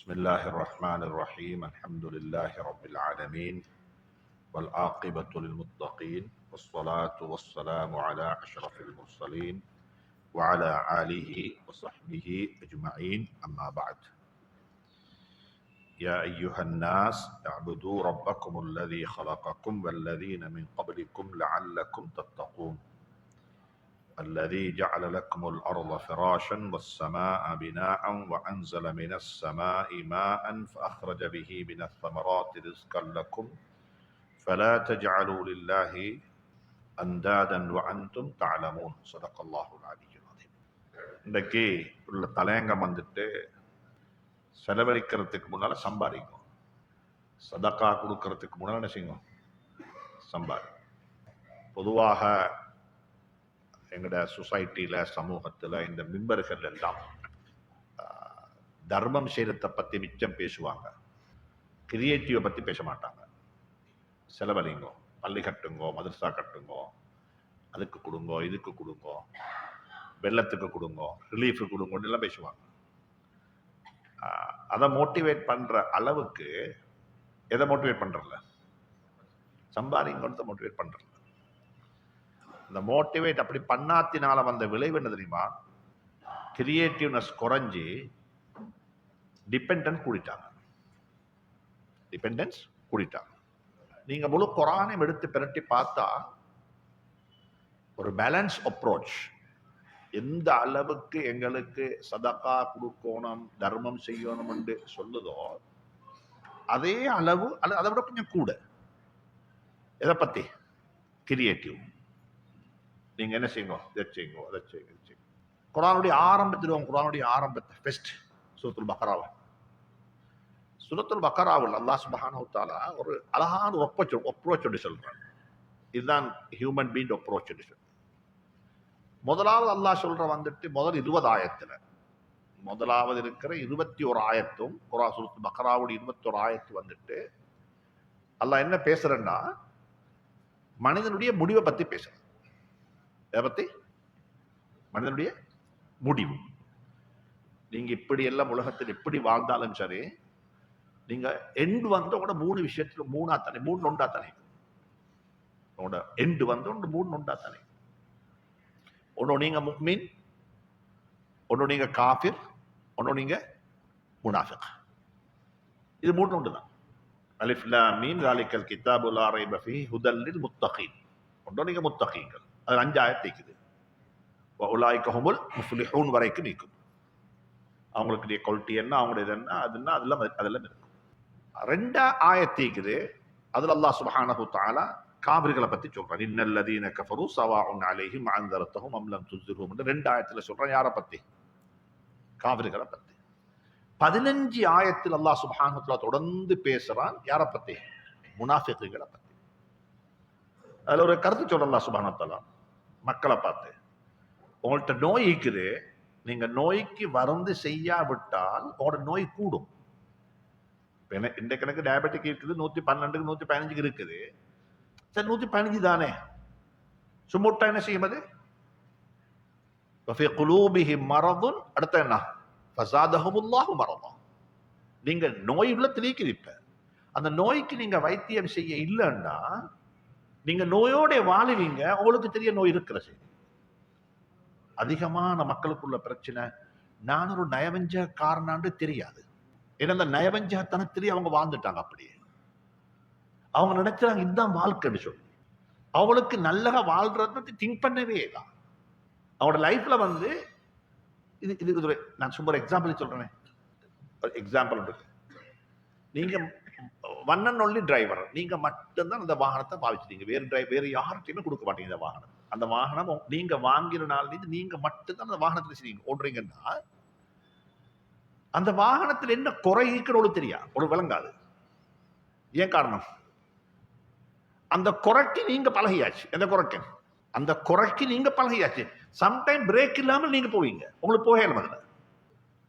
بسم الله الرحمن الرحيم. الحمد لله رب العالمين والعاقبة للمتقين والصلاة والسلام على أشرف المرسلين وعلى آله وصحبه أجمعين. أما بعد، يا أيها الناس اعبدوا ربكم الذي خلقكم والذين من قبلكم لعلكم تتقون الذي جعل لكم الأرض فراشا والسماء بناء وأنزل من السماء ماء فأخرج به من الثمرات رزقا لكم فلا تجعلوا لله أندادا وأنتم تعلمون. صدق الله العلي العظيم. இன்றைக்கு உள்ள தலையங்கம் வந்துட்டு செலவழிக்கிறதுக்கு முன்னால சம்பாதிக்கும், சதக்கா கொடுக்கறதுக்கு முன்னால என்ன செய்யும், சம்பாதி. பொதுவாக எங்களோட சொசைட்டியில், சமூகத்தில் இந்த மிம்பர்கள் எல்லாம் தர்மம் செய்யறதை பற்றி மிச்சம் பேசுவாங்க, கிரியேட்டிவை பற்றி பேச மாட்டாங்க. செலவழிங்கோ, பள்ளி கட்டுங்கோ, மதரசா கட்டுங்கோ, அதுக்கு கொடுங்கோ, இதுக்கு கொடுங்கோ, வெள்ளத்துக்கு கொடுங்கோ, ரிலீஃபுக்கு கொடுங்கோன்னு எல்லாம் பேசுவாங்க. அதை மோட்டிவேட் பண்ணுற அளவுக்கு எதை மோட்டிவேட் பண்ணுறல, சம்பாதிங்கன்னு மோட்டிவேட் பண்ணுறல. இந்த மோட்டிவேட் அப்படி பண்ணாத்தினால வந்த விளைவு என்ன தெரியுமா? கிரியேட்டிவ்னஸ் குறைஞ்சி டிபெண்டன்ஸ் கூடிட்டாங்க. டிபெண்டன்ஸ் கூடிட்டாங்க. நீங்க முழு குரானையும் எடுத்து பிரட்டி பார்த்தா ஒரு பேலன்ஸ் அப்ரோச், எந்த அளவுக்கு எங்களுக்கு சதக்கா கொடுக்கணும், தர்மம் செய்யணும் என்று சொல்லுதோ அதே அளவு அதை விட கொஞ்சம் கூட. எதை பத்தி? கிரியேட்டிவ். நீங்க என்ன செய்யணும், இதை செய்யுங்க, அதை செய்யுங்க. குர்ஆனுடைய ஆரம்பத்தில், குர்ஆனுடைய ஆரம்பத்தை ஃபர்ஸ்ட் சூரத்துல் பக்ராவா, சூரத்துல் பக்ராவில் அல்லாஹ் சுப்ஹானஹு வ தஆலா ஒரு அழகான அப்ரோச் சொல்றான். இதுதான் ஹியூமன் பீயிங் அப்ரோச். முதலாவது அல்லாஹ் சொல்ற வந்துட்டு முதல் 20 ஆயத்துல, முதலாவது இருக்கிற 21 ஆயத்தும் குர்ஆன் சூரத்துல் பக்ராவுடைய 21 ஆயத்து வந்துட்டு அல்லாஹ் என்ன பேசுறேன்னா மனிதனுடைய முடிவை பத்தி பேசுறேன். எதை பத்தி? மனிதனுடைய முடிவு. நீங்க இப்படி எல்லாம் உலகத்தில் எப்படி வாழ்ந்தாலும் சரி, நீங்க எண்டு வந்து உங்களோட 3 விஷயத்துல மூணு நொண்டா தானே. உங்களோட எண்டு வந்து 3 நொண்டா தானே. ஒன்னு நீங்க முஃமின், ஒன்னு நீங்க காஃபிர், ஒன்னு நீங்க முனாஃபிக். இது 3 நொண்டு தான். அலிஃப் லாம் மீம் ஸாலிகல் கிதாபு லா ரைப ஃபீஹி ஹுதல் லில் முத்தகீன். ஒன்னு நீங்க முத்தகீன்கள். அது 5 ஆயத்து இருக்குது. உலாயிக ஹுமுல் முஃப்லிஹூன் வரைக்கும் நீக்கும். அவங்களுடைய குவாலிட்டி என்ன, அவங்களுடைய என்ன, அதுன்னா அதெல்லாம் இருக்கும். 2 ஆயத்து இருக்குது. அதுல அல்லாஹ் சுப்ஹானஹு வ தஆலா காபிர்களை பத்தி சொல்றான். இன்னல்லதீன கஃபரு ஸவாஉன் அலைஹிம் அன்தரதஹும் அம் லம் துன்சிர்ஹும். 2 ஆயத்துல சொல்றான். யாரை பத்தி? காபிர்களை பத்தி. 15 ஆயத்தில் அல்லாஹ் சுப்ஹானஹு வ தஆலா தொடர்ந்து பேசுறான். யாரை பத்தி? முனாஃபிக்குகளை பத்தி. அதுல ஒரு கருத்து சொல்ற அல்லாஹ் சுப்ஹானஹு வ தஆலா மக்களை பார்த்து, உங்கள்கிட்ட நோய் இருக்குது, நீங்க நோய்க்கு மருந்து செய்யாவிட்டால் உங்களோட நோய் கூடும். இந்த கணக்கு டயபெட்டிக் இருக்குது, 112 115 இருக்குது. சரி, 115 தானே, சும்முட்டா என்ன செய்யும்? அது மரதுன். அடுத்த என்ன? ஃபஸாதஹுமுல்லாஹு மரதா. நீங்க நோய் உள்ள திணிக்கிறீங்க. அந்த நோய்க்கு நீங்க வைத்தியம் செய்ய இல்லைன்னா நீங்க நோயோட வாழுவீங்க. உங்களுக்கு தெரிய நோய் இருக்கிற செய்தி. அதிகமான மக்களுக்குள்ள பிரச்சனை, நான் ஒரு நயவஞ்ச காரணான்னு தெரியாது. ஏன்னா அந்த நயவஞ்சத்தனத்திலேயே அவங்க வாழ்ந்துட்டாங்க. அப்படியே அவங்க நினைச்சாங்க இதுதான் வாழ்க்கைன்னு சொல்லி. அவங்களுக்கு நல்லக வாழ்றத திங்க் பண்ணவே தான். அவங்களோட லைஃப்ல வந்து இது நான் சும்மா எக்ஸாம்பிள் சொல்றேன். எக்ஸாம்பிள் இருக்கு. நீங்க ஒன் அண்ட் ஒன்லி டிரைவர், நீங்க மட்டும்தான் அந்த வாகனத்தை பாவிச்சிட்டீங்க. வேறு யார்கிட்டயுமே கொடுக்க மாட்டீங்க இந்த வாகனம். அந்த வாகனம் நீங்க வாங்கிற நாள் நீங்க மட்டும்தான் அந்த வாகனத்தில் ஓடுறீங்கன்னா அந்த வாகனத்தில் என்ன குறை இருக்குன்னு தெரியாது, ஒரு விளங்காது. ஏன் காரணம்? அந்த குறைக்கு நீங்க பழகியாச்சு. எந்த குறைக்கு? அந்த குறைக்கு நீங்க பழகியாச்சு. சம்டைம் பிரேக் இல்லாமல் நீங்க போவீங்க, உங்களுக்கு போகல.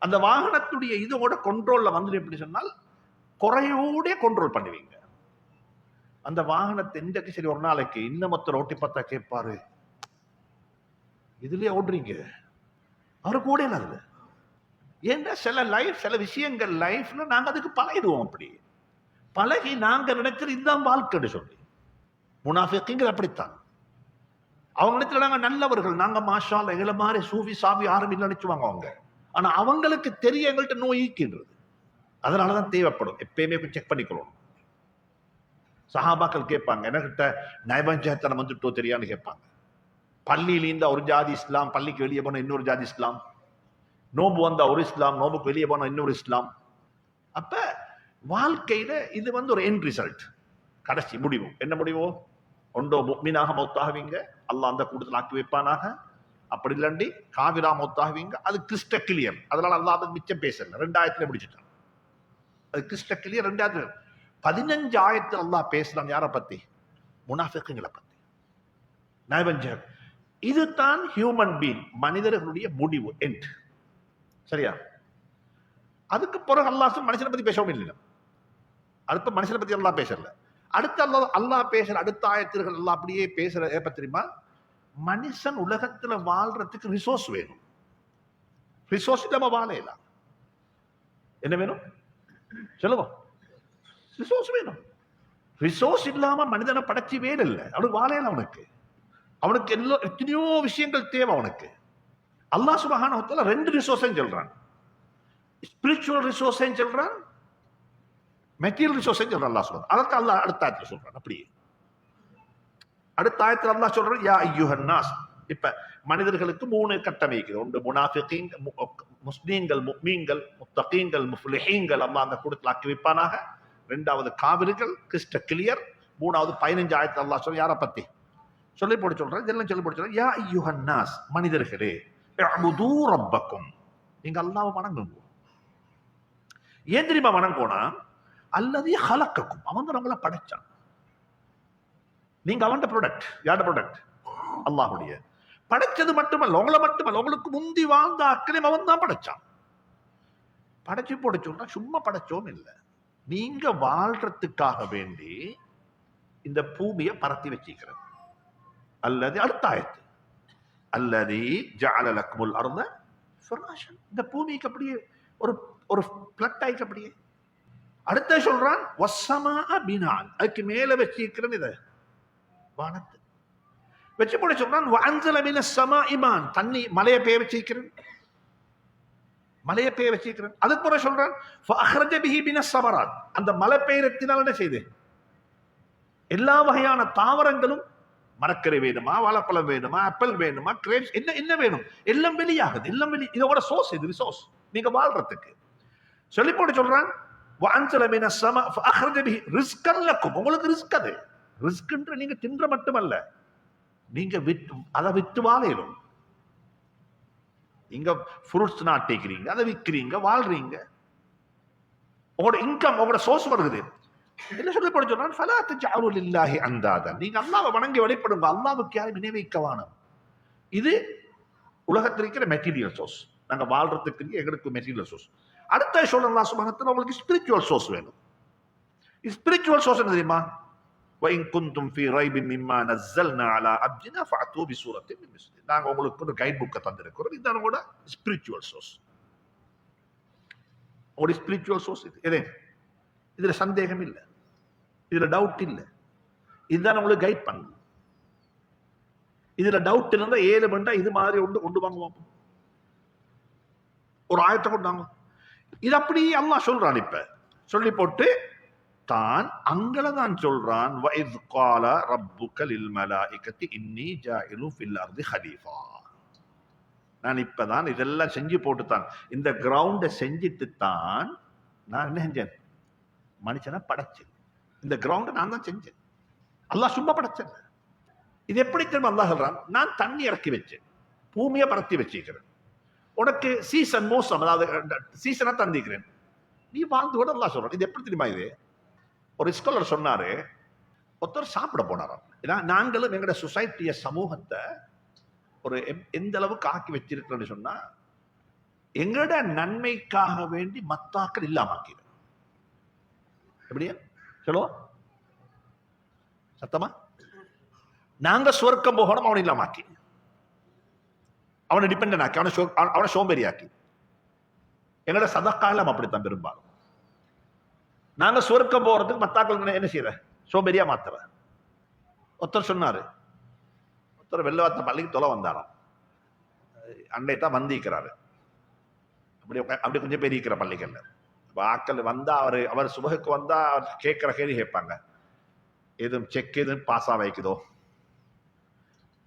அந்த வாகனத்துடைய இதோட கண்ட்ரோல்ல வந்து எப்படி சொன்னால் குறையோட கண்ட்ரோல் பண்ணுவீங்க. அந்த வாகனத்தை இன்றைக்கு சரி, ஒரு நாளைக்கு இன்னமொத்த ஓட்டி பார்த்தா கேட்பாரு, இதுலயே ஓடுறீங்க, அவரு கூட அதுல ஏன்னா சில விஷயங்கள் லைஃப்ல நாங்க அதுக்கு பழகிடுவோம். அப்படி பழகி நாங்க நினைக்கிறது இதுதான் வாழ்க்கைன்னு சொல்லி. முனாஃபிக்குங்க அப்படித்தான். அவங்க நினைச்சல நாங்க நல்லவர்கள், நாங்க மாஷா அல்லாஹ் எங்களை மாதிரி சூஃபி சாவி யாரும் இல்லை நினைச்சுவாங்க அவங்க. ஆனா அவங்களுக்கு தெரிய எங்கள்கிட்ட நோய் ஈக்கின்றது. அதனாலதான் தேவைப்படும், எப்பயுமே செக் பண்ணிக்கணும். சஹாபாக்கள் கேட்பாங்க, என்கிட்ட நயபஞ்சாயத்தனம் வந்துட்டோ தெரியான்னு கேட்பாங்க. பள்ளியில இருந்தா ஒரு ஜாதி இஸ்லாம், பள்ளிக்கு வெளியே போன இன்னொரு ஜாதி இஸ்லாம், நோம்பு வந்தா ஒரு இஸ்லாம், நோம்புக்கு வெளியே போன இன்னொரு இஸ்லாம். அப்ப வாழ்க்கையில இது ஒரு எண்ட் ரிசல்ட், கடைசி முடிவு. என்ன முடிவோ? ஒன்றோ முக்மீனாக மௌத்தாகுவீங்க, அல்லாஹ் அந்த கூட்டத்தில் ஆக்கி வைப்பானாக. அப்படி இல்லாண்டி காவிரா மௌத்தாகுவீங்க. அது கிறிஸ்ட கிளியர். அதனால அல்லாஹ் அதை மிச்சம் பேசல, 2 ஆயத்துல முடிச்சுட்டான். அது கிறிஸ்ட கிளியர். 2 15 ஆயத்தில் அல்லாஹ் பேசலாம். யாரை பத்தி? முனாஃபிக்குகளை பத்தி. நயவஞ்சகர். இதுதான் ஹியூமன் பீயிங், மனிதர்களுடைய முடிவு, எண்ட். சரியா? அதுக்கு பிறகு அல்லாஹ் மனுஷனை பத்தி பேசவும் இல்லை. அடுத்த மனுஷனை பத்தி அல்லாஹ் பேசல. அடுத்த அல்லாஹ் பேசுற அடுத்த ஆயத்திற்கு அல்லாஹ் அப்படியே பேசுற எப்ப தெரியுமா? மனுஷன் உலகத்துல வாழ்றதுக்கு ரிசோர்ஸ் வேணும். ரிசோர்ஸ் இல்லாம வாழலாம். என்ன வேணும் சொல்லுவோம்? ரிசோர்ஸ் வேணும். ரிசோர்ஸ் இல்லாம மனிதனை படைச்சி வேலை இல்லை. அவனுக்கு வாழையில, அவனுக்கு எத்தனையோ விஷயங்கள் தேவை அவனுக்கு. அல்லாஹ் சுப்ஹானஹு வ தஆலா 2 ரிசோர்ஸையும் சொல்றான். ஸ்பிரிச்சுவல் ரிசோர்ஸையும் சொல்றான், மெட்டீரியல் ரிசோர்ஸையும் சொல்றான் அல்லாஹ் சுப்ஹானஹு. அதற்கு அல்லாஹ் அடுத்த ஆயத்துல சொல்றான். அப்படியே அடுத்த ஆயத்துல அல்லாஹ் சொல்றான், யா அய்யுஹன் நாஸ். இப்ப மனிதர்களுக்கு 3 கட்டம் இருக்குது. ஒன்று முனாஃபிகீன், முஸ்லீம்கள், முஃமின்கள், முத்தகீன்கள், முஃப்லிஹீன்கள், அல்லாஹ் அந்த கூட்டத்தில் ஆக்கி வைப்பானாக. 2வது காவிர்கள், கிறிஸ்ட கிளியர். 3வது 15 ஆயத்துல அல்லாஹ் சொல்ற யாரை பத்தி சொல்லி போட்டு சொல்றேன். இதெல்லாம் சொல்லி போட்டு சொல்றேன். யா அய்யுஹன் நாஸ், மனிதர்களே, இஅ்புது ரப்பக்கும், நீங்க அல்லாஹ்வை வணங்குங்க. ஏன் தெரியுமா வணங்கோனா? அல்லதி ஹலக்கக்கும், அவன் தான் உங்களை படைச்சான். நீங்க அவன் ப்ராடக்ட். யாரோட ப்ராடக்ட்? அல்லாஹ்வுடைய. படைச்சது மட்டுமல்ல, உங்களை மட்டுமல்ல, உங்களுக்கு முந்தி வாழ்ந்த அக்கறையும் அவன் தான் படைச்சான். படைச்சு போட சொல்ற, சும்மா படைச்சோம் இல்லை, நீங்க வாழ்றதுக்காக வேண்டி இந்த பூமியை பரத்தி வச்சிருக்கிறது. அல்லது அடுத்த ஆயத்து, அல்லது ஜஅல லக்குமுல் அர்த ஃபிராஷன், இந்த பூமிக்கு அப்படியே ஒரு ஒரு பிளட் ஆயிக்கு அப்படியே. அடுத்த சொல்றான் வஸ்ஸமாஅ பினான், அதுக்கு மேல வச்சிருக்கிறேன் இதை வானத்தை வச்சு போட சொல்றான். வஅன்ஸல மினஸ் ஸமாஇ மான், தண்ணி மலையை பெய்ய வச்சிருக்கிறேன், மலையை பெய்ய வச்சிருக்கிறேன். அதுக்கு போற சொல்றான் ஃபஅஹ்ரஜ பிஹி மினஸ் ஸமராத், அந்த மலை பெய்யறதுனால என்ன செய்து? எல்லா வகையான தாவரங்களும், மரக்கரை வேணுமா, வாழைப்பழம் வேணுமா, ஆப்பிள் வேணுமா, கிரேப்ஸ், என்ன என்ன வேணும், எல்லாம் வெளியாகுது. எல்லாம் வெளி, இதோட சோர்ஸ், இது ரிசோர்ஸ் நீங்க வாழ்றதுக்கு. சொல்லி போட்டு சொல்றான் வஅன்ஸல மினஸ் ஸமா ஃபஅஹ்ரஜ பிஹி ரிஸ்கன் லக்கும், உங்களுக்கு ரிஸ்க். அது ரிஸ்க்ன்ற நீங்க தின்ற மட்டுமல்ல, நீங்க அதை விட்டு வாழையிலும். நீங்க ஃப்ரூட்ஸ் நாட்டிக்கிறீங்க, அதை விற்கிறீங்க, வாழ்றீங்க, உங்களோட இன்கம், உங்களோட சோர்ஸ் வருது. என்ன சொல்லி போட சொல்றான்? ஃபலா தஜஅலு லில்லாஹி அந்தாதன், நீங்க அல்லாஹ்வை வணங்கி வழிபடுங்க, அல்லாஹ்வுக்கு யாரும் இணை வைக்க வேணாம். இது உலகத்தில் இருக்கிற மெட்டீரியல் சோர்ஸ். நாங்க வாழ்றதுக்கு எங்களுக்கு மெட்டீரியல் சோர்ஸ். அடுத்த சொல்ற அல்லாஹ் சுப்ஹானஹு வ தஆலா உங்களுக்கு ஸ்பிரிச்சுவல் சோர்ஸ் வேணும். ஸ்பிரிச்சுவல் சோர்ஸ் என்ன தெரியுமா? وَإِن كُنتُمْ فِي رَيْبٍ مِّمَّا نَزَّلْنَا عَلَى عَبْدِنَا فَأْتُوا بِسُورَةٍ مِّن مِثْلِهِ, நாங்க உங்களுக்கு ஒரு கைட் புக்கை தந்திருக்கிறோம். இதுதான் உங்களோட ஸ்பிரிச்சுவல் சோர்ஸ். ஒரு ஸ்பிரிச்சுவல் சோர்ஸ் இது. இதுல சந்தேகம் இல்லை, இதுல டவுட் இல்லை. இதுதான் உங்களுக்கு கைட் பண்ணும். இதுல டவுட் இருந்தா 7 மண்டா இது மாதிரி கொண்டு வாங்குவோம். ஒரு ஆயத்தை கொண்டாங்க. இது அப்படி அல்லாஹ் சொல்றான். இப்ப சொல்லி போட்டு தான் அங்கதான் சொல்றான், வஇத் கால ரப்புக லில் மலாயிகத்தி இன்னி ஜாயிலு ஃபில் அர்தி ஹலீஃபா. நான் இப்பதான் இதெல்லாம் செஞ்சு போட்டு தான், இந்த கிரவுண்டை செஞ்சுட்டு தான் நான் என்ன செஞ்சேன்? மனுஷனை படைச்சேன். இந்த கிரவுண்டை நான் தான் செஞ்சேன். அல்லாஹ் சும்மா படைச்சேன். இது எப்படி தெரியுமா அல்லாஹ் சொல்றான்? நான் தண்ணி இறக்கி வச்சேன், பூமியை பரத்தி வச்சிருக்கிறேன், உனக்கு சீசன் மோசம், அதாவது சீசனை தந்திக்கிறேன், நீ வாழ்ந்து கூட அல்லாஹ் சொல்றான். இது எப்படி தெரியுமா? இது ஒரு ஸ்காலர் சொன்னாரு, ஒருத்தர் சாப்பிட போனாராம். ஏன்னா நாங்களும் எங்களோட சொசைட்டிய, சமூகத்தை ஒரு எந்த அளவுக்கு ஆக்கி வச்சிருக்கிறோம்னு சொன்னா, எங்களோட நன்மைக்காக வேண்டி மத்தாக்கள் இல்லாம எப்படியா சொல்லுவா சத்தமா? நாங்க சுவர்க்கம் போகணும், அவனை இல்லாமாக்கி, அவனை டிபெண்ட் ஆக்கி, அவனை சோம்பேறி ஆக்கி. எங்களோட சதக்காலம் அப்படித்தான் பெரும்பாலும். நாங்க சொர்க்கம் போறதுக்கு மத்தாக்கள் என்ன செய்யற சோபெரியா மாத்துற. ஒருத்தர் சொன்னாரு, ஒருத்தர் வெள்ளவாத்த பள்ளிக்கு தொலை வந்தாராம். அன்னை தான் வந்திக்கிறாரு. அப்படி கொஞ்சம் பேர் இருக்கிற பள்ளிகள்ல ஆக்கள் வந்தா அவர் சுபகுக்கு வந்தா அவர் கேட்கிற கேள்வி கேட்பாங்க, எதுவும் செக் எதுவும் பாஸா வைக்குதோ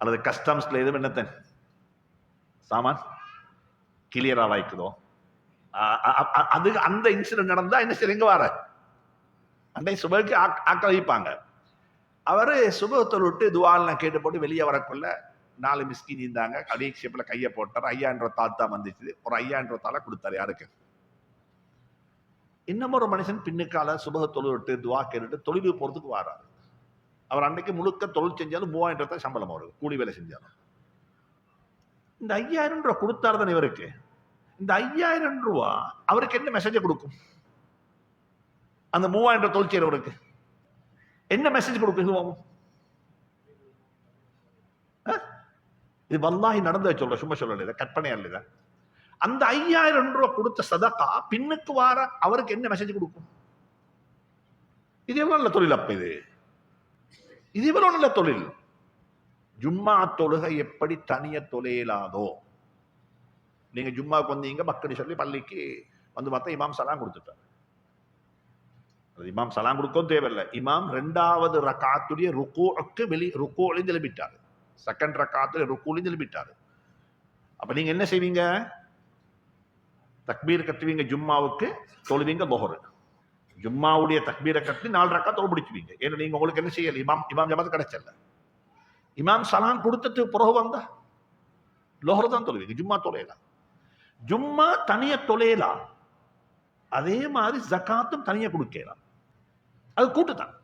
அல்லது கஸ்டம்ஸ்ல எதுவும் என்னத்தன் சாமான் கிளியரா வைக்குதோ, அது அந்த இன்சிடென்ட் நடந்தா என்ன சரி எங்க வர அன்னை சுபகுக்கு ஆக்கள் வைப்பாங்க. அவரு சுபகத்தை விட்டு துவாலாம் கேட்டு போட்டு வெளியே வரக்குள்ள 4 மிஸ்கின் இருந்தாங்க. கடைசியில கையை போட்டார். 5000 தாள் தான் வந்துச்சு. ஒரு 5000 தாளை கொடுத்தாரு. யாருக்கு? இன்னும் ஒரு மனுஷன் பின்னுக்கால சுபக தொழுவிட்டு துவா கேட்டு தொழிலுக்கு போறதுக்கு வாராரு. அவர் அன்னைக்கு முழுக்க தொழில் செஞ்சாலும் 3000 சம்பளம் அவருக்கு, கூலி வேலை செஞ்சாலும். இந்த 5000 ரூபாய் கொடுத்தாரு தான் இவருக்கு. இந்த 5000 ரூபா அவருக்கு என்ன மெசேஜை கொடுக்கும்? அந்த 3000 தொழில் செய்யறவருக்கு என்ன மெசேஜ் கொடுக்கும்? இது வல்லாஹி நடந்த சொல்ற, சும்மா சொல்லல, கற்பனை அல்ல. அந்த 5000 ரூபாய் கொடுத்த சதகா பின்னுக்கு வார அவருக்கு என்ன மெசேஜ் கொடுக்கும்? இது எவ்வளவு நல்ல தொழில். அப்ப இது எவ்வளவு நல்ல தொழில். ஜும்மா தொழுகை எப்படி தனிய தொழிலாதோ, நீங்க ஜும்மாவுக்கு வந்தீங்க மக்கள் சொல்லி பள்ளிக்கு வந்து பார்த்தா இமாம் சலாம் கொடுத்துட்டார். இமாம் சலாம் கொடுக்கவும் தேவையில்லை. இமாம் 2வது ரகாத்துடைய ருக்கூக்கு ருக்கூலையும் எழுப்பிட்டாரு. செகண்ட் ரகாத்துல ருக்கூலையும் எழுப்பிட்டாரு. அப்ப நீங்க என்ன செய்வீங்க? தக்பீர் கட்டுவீங்க, ஜும்மாவுக்கு தொழுவீங்க லொஹர். ஜும்மாவுடைய தக்பீரை கட்டி 4 ரக்கா தொழு பிடிச்சுவீங்க. ஏன்னா நீங்க உங்களுக்கு என்ன செய்யல, இமாம் ஜமாத் கிடைச்சல. இமாம் சலாம் கொடுத்துட்டு பிறகு வந்தா லொஹர் தான் தொழுவீங்க, ஜும்மா தொலையலாம். ஜும்மா தனிய தொலையலாம். அதே மாதிரி ஜகாத்தும் தனியா கொடுக்கலாம். அது கூட்டுத்தான்.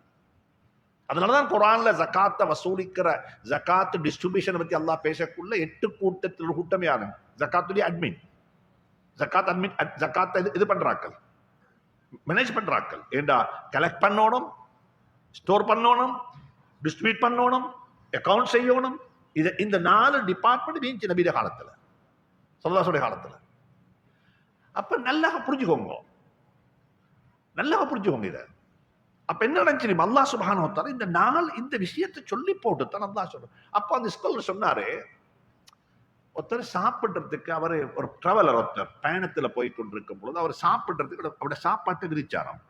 அதனாலதான் குர்ஆன்ல ஜகாத்தை வசூலிக்கிற ஜகாத் டிஸ்ட்ரிபியூஷன் பத்தி அல்லாஹ் பேசக்குள்ள 8 கூட்டத்தில் கூட்டம் யாரு? ஜகாத்துடைய அட்மின். ஜகாத்தை இது பண்றாக்கள், மேனேஜ் பண்றாக்கள். ஏண்டா கலெக்ட் பண்ணணும், ஸ்டோர் பண்ணணும், டிஸ்ட்ரிபியூட் பண்ணணும், அக்கவுண்ட் செய்யணும். இந்த 4 டிபார்ட்மெண்ட் வீழ்ச்சி நபிய காலத்துல, ஸல்லல்லாஹு காலத்துல. அப்ப நல்லா புரிஞ்சுக்கோங்க, நல்லா புரிஞ்சுக்கோங்க இதை. அப்ப என்ன நடந்துச்சு? அல்லாஹ் சுப்ஹானஹு வ தஆலா இந்த 4 இந்த விஷயத்தை சொல்லி போட்டு தான் அல்லாஹ் சொல்றான். அப்ப அந்த ஸ்காலர் சொன்னாரு, ஒருத்தர் சாப்பிடுறதுக்கு அவரு ஒரு டிராவலர், ஒருத்தர் பயணத்துல போய் கொண்டிருக்கும் பொழுது அவர் சாப்பிடுறதுக்கு அவருடைய சாப்பாட்டை விரிச்சாராம்.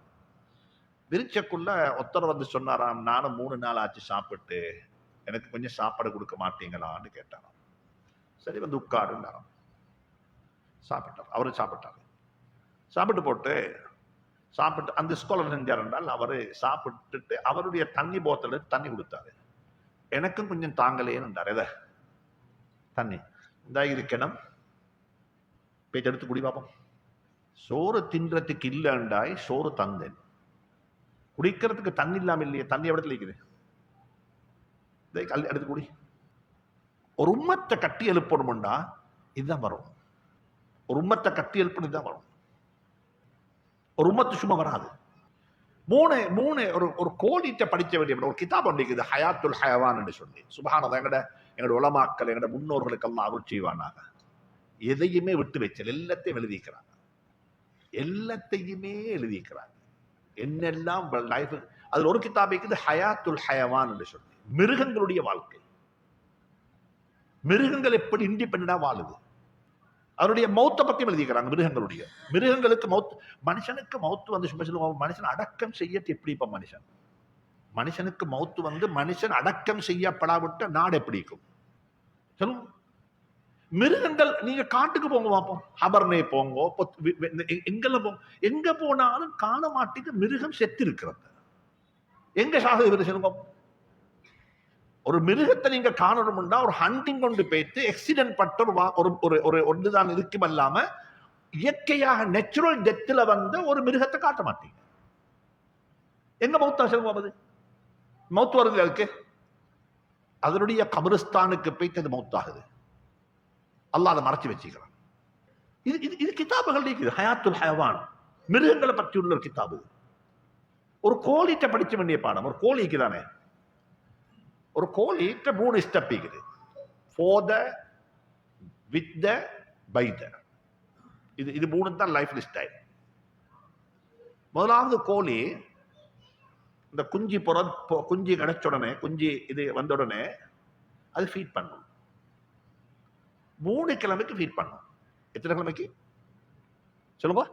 விரிச்சக்குள்ள ஒருத்தர் வந்து சொன்னாராம், நானும் 3 நாள் ஆச்சு சாப்பிட்டு, எனக்கு கொஞ்சம் சாப்பாடு கொடுக்க மாட்டீங்களான்னு கேட்டாராம். சரி வந்து உட்காருன்னாராம். சாப்பிட்டார். அவரு சாப்பிட்டாரு. சாப்பிட்டு போட்டு அந்த ஸ்காலர் செஞ்சார் என்றால் அவரு சாப்பிட்டுட்டு அவருடைய தண்ணி போத்தல தண்ணி கொடுத்தாரு. எனக்கும் கொஞ்சம் தாங்களேன்னு எதை தண்ணி இந்த இருக்கணும், பேச்சு எடுத்து குடி பார்ப்போம். சோறு தின்றதுக்கு இல்லைண்டாய் சோறு தந்தேன், குடிக்கிறதுக்கு தண்ணி இல்லாம இல்லையே, தண்ணி எவ்வளவு இருக்குது, எடுத்து குடி. ஒரு உம்மத்தை கட்டி எழுப்பணும்னா இதுதான் வரும். ஒரு உம்மத்தை கட்டி எழுப்பணும் இதுதான் வரும். ஒரு உம்மத்து சும்மா வராது. மூணு ஒரு கோடிட்ட படிக்க வேண்டிய ஒரு கிதாப் இருக்குது, ஹயாத்துல் ஹயவான் என்று சொல்லி. சுப்ஹானல்லாஹ், எங்களோட உலமாக்கள், எங்களோட முன்னோர்களுக்கு எல்லாம் அருள் செய்வானாக. எதையுமே விட்டு வச்சல், எல்லாத்தையும் எழுதிக்கிறாங்க, எல்லாத்தையுமே எழுதிக்கிறாங்க. என்னெல்லாம் லைஃப். அதுல ஒரு கிதாப் இருக்குது ஹயாத்துல் ஹயவான் என்று சொல்லி, மிருகங்களுடைய வாழ்க்கை. மிருகங்கள் எப்படி இண்டிபெண்டா வாழுது, அவருடைய மௌத்தை பத்தி எழுதிக்கிறாங்க. மிருகங்களுக்கு மௌத், மனுஷனுக்கு மௌத்து வந்து சும்மா சொல்லுவாங்க, மனுஷன் அடக்கம் செய்ய எப்படி? இப்ப மனுஷனுக்கு மௌத்து வந்து மனுஷன் அடக்கம் செய்யப்படாவிட்ட நாடு எப்படி இருக்கும் சொல்லுங்க. மிருகங்கள், நீங்க காட்டுக்கு போங்க பார்ப்போம், ஹபர்னே போங்க, எங்கெல்லாம் போங்க, எங்க போனாலும் காண மாட்டேங்க மிருகம் செத்து இருக்கிறது. எங்க சாகுது சொல்லுங்க. ஒரு மிருகத்தை நீங்க காணணும்னா ஒரு ஹண்டிங் கொண்டு போயிட்டு எக்ஸிடென்ட் பட்ட ஒரு ஒன்றுதான் இருக்கும். அல்லாம இயற்கையாக நேச்சுரல் டெத்துல வந்து ஒரு மிருகத்தை காட்ட மாட்டீங்க. எங்க மௌத்தா சொல்லுவது? மௌத்து வருது அதுக்கு, அதனுடைய கபிரிஸ்தானுக்கு போயிட்டு அது மௌத்தாகுது. அல்லாஹ் அதை மறைச்சு வச்சுக்கிறான். இது கிதாபுகள் இருக்குது. ஹயாத்துல் ஹயவான், மிருகங்களை பற்றி உள்ள ஒரு கிதாபு. ஒரு கோழிட்ட படிச்ச வேண்டிய பாடம். ஒரு கோழிக்கு தானே, ஒரு கோழிட்ட 3 ஸ்டெப் இருக்குது. for the, with the, by the. இது மூணு தான் லைஃப் ஸ்டைல். முதலாவது கோழி இந்த குஞ்சு கிடைச்ச உடனே, குஞ்சு இது வந்த உடனே அது ஃபீட் பண்ணும். 3 கிழமைக்கு ஃபீட் பண்ணும். எத்தனை கிழமைக்கு சொல்லுங்க?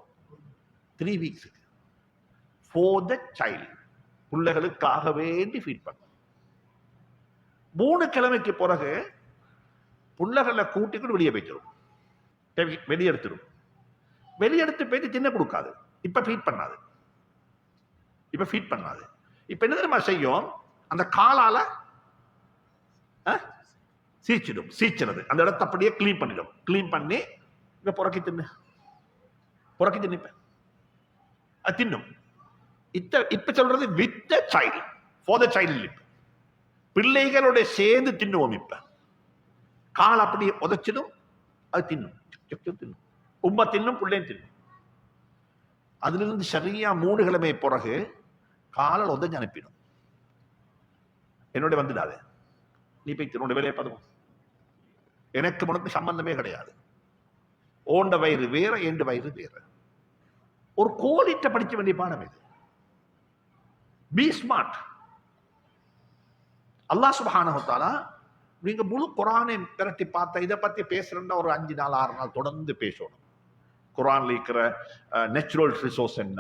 3 weeks ஃபார் த சைல்ட். பிள்ளைகளுக்காக வேண்டி ஃபீட் பண்ணும். 3 கிழமைக்கு பிறகு பிள்ளைகளை கூட்டிக்கிட்டு வெளியே போய்ச்சிடும், வெளியெடுத்துடும். வெளியெடுத்து போயிட்டு தின்ன கொடுக்காது. இப்ப ஃபீட் பண்ணாது. இப்ப என்ன தெரியுமா செய்யும்? அந்த காலால சீச்சிடும். அந்த இடத்தை அப்படியே கிளீன் பண்ணிடும். கிளீன் பண்ணி இப்ப புறக்கி தின்னிப்ப அது தின்னும். இப்ப சொல்றது with the child, for the child. பிள்ளைகளோட சேர்ந்து தின்னுவோம். இப்ப கால் அப்படி உதச்சிடும், அது தின்னும். உம்மா தின்னும், பிள்ளையும் தின்னும். அதுல இருந்து சரியா 3 கிழமை பிறகு காலால் உதஞ்சு அனுப்பிடும். என்னோட வந்துடாது, நீ போய் உன்னோட வேலையை பார்த்துக்கோ, எனக்கு உனக்கு சம்பந்தமே கிடையாது. ஓண்ட வயிறு வேற, எண்டு வயிறு வேற. ஒரு கோலிட்ட படிக்க வேண்டிய பாடம் இது. Be smart. அல்லாஹ் சுப்ஹானஹு வ தஆலா, நீங்க முழு குர்ஆனை திரட்டி பார்த்தா, இதை பத்தி பேசுறேன்னா ஒரு 5 நாள் 6 நாள் தொடர்ந்து பேசணும். குர்ஆன்ல இருக்கிற நேச்சுரல் ரிசோர்ஸ் என்ன,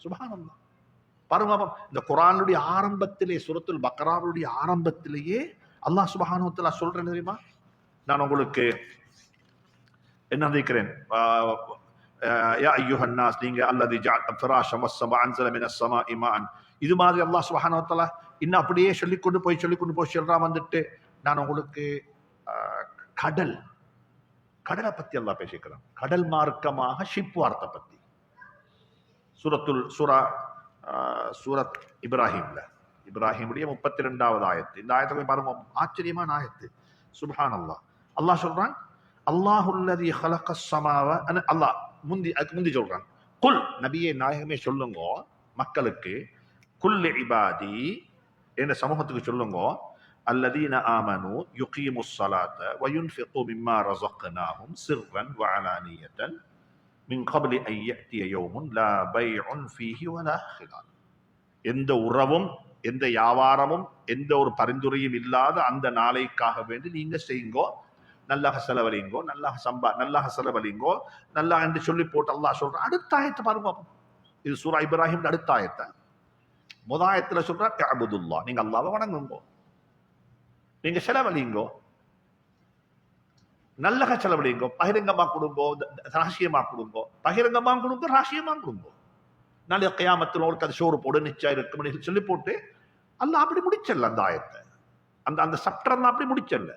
சுப்ஹானல்லாஹ். பாருங்க, இந்த குர்ஆனுடைய ஆரம்பத்திலே, சூரத்துல் பக்ராவுடைய ஆரம்பத்திலேயே அல்லாஹ் சுப்ஹானஹு வ தஆலா சொல்றேன் தெரியுமா? நான் உங்களுக்கு என்ன நினைக்கிறேன், யா அய்யுஹன் நாஸ், நீங்க அல்லதி ஜஅல ஃபிராஷம் வஸ்ஸமா அன்ஸல மினஸ் ஸமாஇ மாஅன். இது மாதிரி அல்லாஹ் சுப்ஹானஹு வ தஆலா இன்னும் அப்படியே சொல்லிக்கொண்டு போய் சொல்றா வந்துட்டு, நான் உங்களுக்கு கடலை பத்தி அல்லாஹ் பேசிக்கிறான். கடல் மார்க்கமாக ஷிப் வார்த்தை பத்தி சூரத் இப்ராஹிமுடைய 32வது ஆயத்து. இந்த ஆயத்தை பாருங்க, ஆச்சரியமான ஆயத்து. சுப்ஹானல்லாஹ். அல்லாஹ் சொல்றான், அல்லாஹுல்லதி ஹலகஸ் ஸமாவா. அல்லாஹ் முந்தி சொல்றான், குல், நபியே நாயகமே சொல்லுங்க மக்களுக்கு, குல் இபாதி, என்ற சமூகத்துக்கு சொல்லுங்க, அல்லதீன ஆமனு யுகீமுஸ் ஸலாத வ யுன்ஃபிகு மிம்மா ரஸக்னாஹும் சிர்ரன் வ அலானியத்தன் மின் கப்லி அன் யஅதிய யௌமுன் லா பைஉன் ஃபீஹி வலா ஹிலால். எந்த உறவும், எந்த வியாபாரமும், எந்த ஒரு பரிந்துரையும் இல்லாத அந்த நாளைக்காக வேண்டி நீங்க செய்யுங்கோ, நல்லாக செலவழிங்கோ, நல்லாக செலவழிங்கோ, நல்லா என்று சொல்லி போட்டு அல்லாஹ் சொல்ற. அடுத்த ஆயத்தை பாருங்க, இது சூரா இப்ராஹிம் அடுத்த ஆயத்தை. முதாயத்துல சொல்ற, அபுதுல்லா, நீங்க அல்லாஹ்வை வணங்குங்கோ, நீங்க செலவழிங்கோ, நல்லக செலவழிங்கோ, பகிரங்கமா கொடுங்கோ, ராசியமா கொடுங்கோ, பகிரங்கமா கொடுங்கோ, ராசியமா கொடுங்கோ. நாளைய கியாமத்தில் உங்களுக்கு அது சோறு போடு நிச்சயம் இருக்கும் சொல்லி போட்டு அல்லாஹ் அப்படி முடிச்சல்ல அந்த ஆயத்தை. அந்த சப்டர் அப்படி முடிச்சல்ல.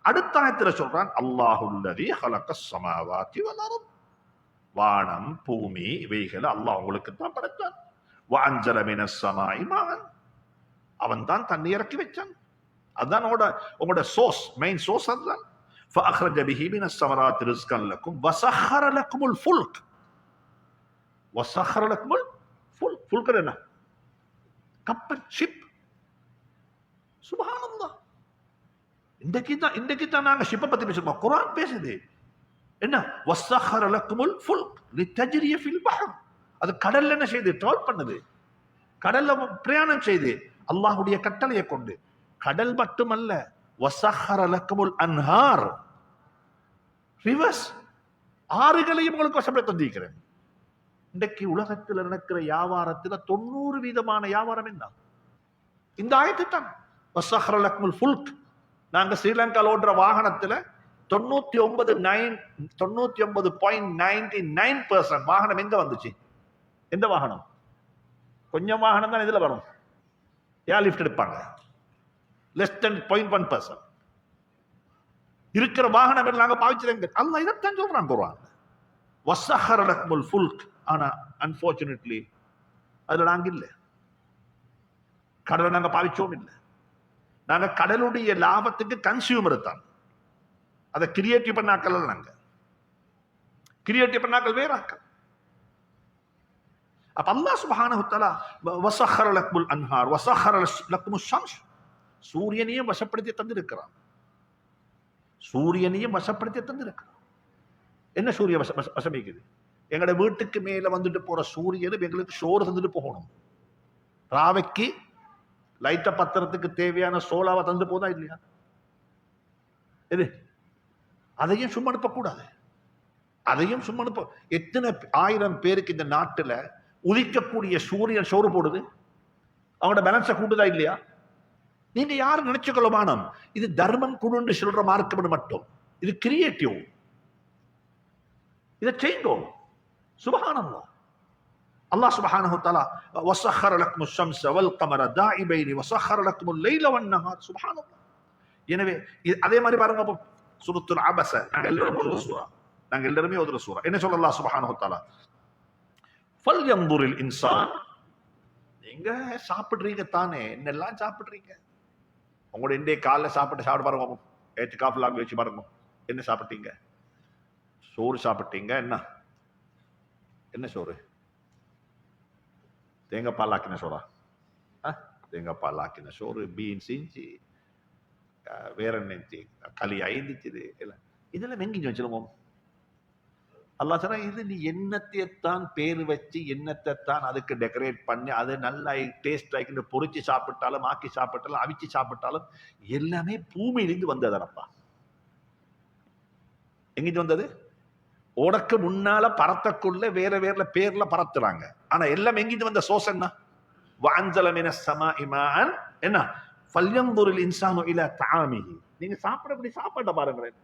அடுத்த ஆயத்துல சொல்றான், அல்லாஹுல்லதி ஹலகஸ் ஸமாவாதி வல் அர்த். வானம் பூமி இவைகளை அல்லாஹ் உங்களுக்கு தான் படைத்தான். வ அன்ஸல மினஸ் ஸமாஇ மாஅன். அவன் தான் தண்ணி இறக்கி வச்சான். அதுதான் உங்களோட சோர்ஸ், மெயின் சோர்ஸ் அதுதான். فأخرج به من الثمرات رزقا لكم وسخر لكم الفلك. وسخر لكم الفلك. فلك என்ன? கப்பல், ஷிப். சுப்ஹானல்லாஹ். இன்றைக்கு தான் நாங்க ஷிப்பை பத்தி பேசுறோம். குர்ஆன் பேசுது என்ன? وسخر لكم الفلك لتجري في البحر. அது கடல்ல என்ன செய்து? ட்ராவல் பண்ணுது, கடல்ல பிரயாணம் செய்து அல்லாஹ்வுடைய கட்டளையை கொண்டு. கடல் மட்டுமல்ல, வஸஹர லக்குமுல் அன்ஹார், ரிவர்ஸ், ஆறுகளையும் உங்களுக்கு வசப்படுத்தி தந்திருக்கிறேன். இன்றைக்கு உலகத்தில் நடக்கிற வியாபாரத்தில் 90% வியாபாரம் என்ன? இந்த ஆயத்து தான். வஸஹர லக்குமுல் ஃபுல்க். நாங்க ஸ்ரீலங்கால ஓடுற வாகனத்துல 99.99% வாகனம் எங்க வந்துச்சு? எந்த வாகனம்? கொஞ்சம் வாகனம் தான் இதுல வரும். ஏர் லிஃப்ட் எடுப்பாங்க. less than 0.1% இருக்கிற வாகனம் நாங்க பாவிச்சிருங்க. அல்லாஹ் இதைத்தான் சொல்றான் குர்ஆன். வஸஹர லக்குமுல் ஃபுல்க். ஆனா அன்ஃபார்ச்சுனேட்லி அதுல நாங்க இல்ல. கடலை நாங்க பாவிச்சோம் இல்லை. நாங்க கடலுடைய லாபத்துக்கு கன்சியூமர் தான். அதை கிரியேட்டிவ் பண்ணாக்கள் நாங்க. கிரியேட்டிவ் பண்ணாக்கள் வேறாக்கள். அப்ப அல்லாஹ் சுப்ஹானஹு வ தஆலா வஸஹர லக்குமுல் அன்ஹார் வஸஹர லக்குமுஷ் ஷம்ஸ். சூரியனையும் வசப்படுத்தி தந்திருக்கிறான். என்ன சூரிய வசமிக்குது? எங்களோட வீட்டுக்கு மேல வந்துட்டு போற சூரியனும் எங்களுக்கு சோறு தந்துட்டு போகணும். ராவைக்கு லைட்ட பத்திரத்துக்கு தேவையான சோலாவை தந்து போதா இல்லையா? இது அதையும் சும்மா அனுப்பக்கூடாது. அதையும் சும்மா அனுப்ப. எத்தனை 1000 பேருக்கு இந்த நாட்டுல உதிக்கக்கூடிய சூரியன் சோறு போடுது? அவங்களோட பேலன்ஸை கூட்டுதா இல்லையா? நீங்க யாரும் நினைச்சுக்கொள்ள வேணாம், இது தர்மம் குடுன்னு சொல்ற மார்க்கம் மட்டும். இது கிரியேட்டிவ். இதை செய்யுங்க. சுப்ஹானல்லாஹ். அல்லாஹ் சுப்ஹானஹு வ தஆலா வஸஹர லக்குமுஷ் ஷம்ஸ வல் கமர தாயிபைனி வஸஹர லக்குமுல் லைல வன் நஹார். சுப்ஹானல்லாஹ். எனவே அதே மாதிரி பாருங்க, அப்ப சூரத்துல் அபஸ நாங்க எல்லாருமே ஓதுற சூரா. என்ன சொல்ல அல்லாஹ் சுப்ஹானஹு வ தஆலா? ஃபல்யன்துரில் இன்சான். நீங்க சாப்பிடுறீங்க தானே, என்னெல்லாம் சாப்பிடுறீங்க? உங்களோட இன்றைய காலைல சாப்பிட்டு பாருங்க, ஏத்திகாஃப்ல வச்சு பாருங்க, என்ன சாப்பிட்டீங்க? சோறு சாப்பிட்டீங்க. என்ன சோறு? தேங்காய் பால் ஆக்கின சோறா? தேங்காய் பால் ஆக்கின சோறு, பீன்ஸ் இஞ்சி, வேற என்ன களி ஐந்துச்சு, இதெல்லாம் வெங்கிஞ்சு வச்சிருவோம். அல்லாஹ் சொன்னா, இது நீ எண்ணத்தைத்தான் பேரு வச்சு எண்ணத்தைத்தான் அதுக்கு டெக்கரேட் பண்ணி அது நல்லா டேஸ்ட் ஆகிட்டு பொறிச்சு சாப்பிட்டாலும் ஆக்கி சாப்பிட்டாலும் அவிச்சு சாப்பிட்டாலும் எல்லாமே பூமியிலிருந்து வந்ததனப்பா. எங்கிட்டு வந்தது? உனக்கு முன்னால பறத்தக்குள்ள வேற வேற பேர்ல பறத்துறாங்க. ஆனா எல்லாம் எங்கிட்டு வந்த சோர்ஸ் என்ன? வஅன்ஸல மினஸ் ஸமாஇ மாஅன். என்ன? ஃபல்யன்துரில் இன்சானு இலா தஆமிஹி. நீங்க சாப்பிடக்கூடிய சாப்பாட்டை பாருங்களேன்.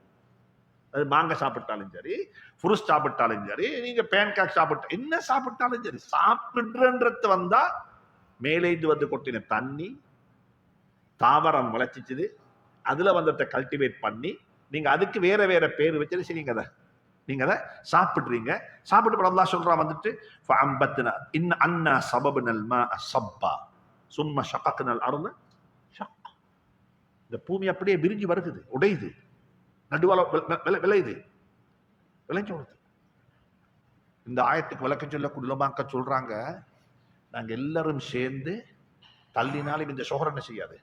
அது மாங்காய் சாப்பிட்டாலும் சரி, ஃப்ரூட்ஸ் சாப்பிட்டாலும் சரி, நீங்க பேன்கேக் சாப்பிட்டா என்ன சாப்பிட்டாலும் சரி, சாப்பிடுறது வந்தா மேலே இது வந்து கொட்டின தண்ணி, தாவரம் முளைச்சிச்சுது, அதுல வந்ததை கல்டிவேட் பண்ணி நீங்க அதுக்கு வேற வேற பேர் வச்சு சரிங்க அதை நீங்க அதை சாப்பிடுறீங்க. சாப்பிட்டு அல்லாஹ் சொல்றான் வந்துட்டு ஃபஅம்பத்னா இன் அன்னா சபப்னல் மாஅ ஸப்பா சும்ம ஷகக்னல் அர்த ஷக். இந்த பூமி அப்படியே விரிஞ்சு வருகுது, உடையுது, நடுவால விளையுது, விளைஞ்சோடுது. இந்த ஆயத்துக்கு விளக்கம் சொல்ல குடும்பமாக்க சொல்றாங்க, நாங்க எல்லாரும் சேர்ந்து தள்ளினாலும் இந்த ஷோஹர் என்ன செய்யாது,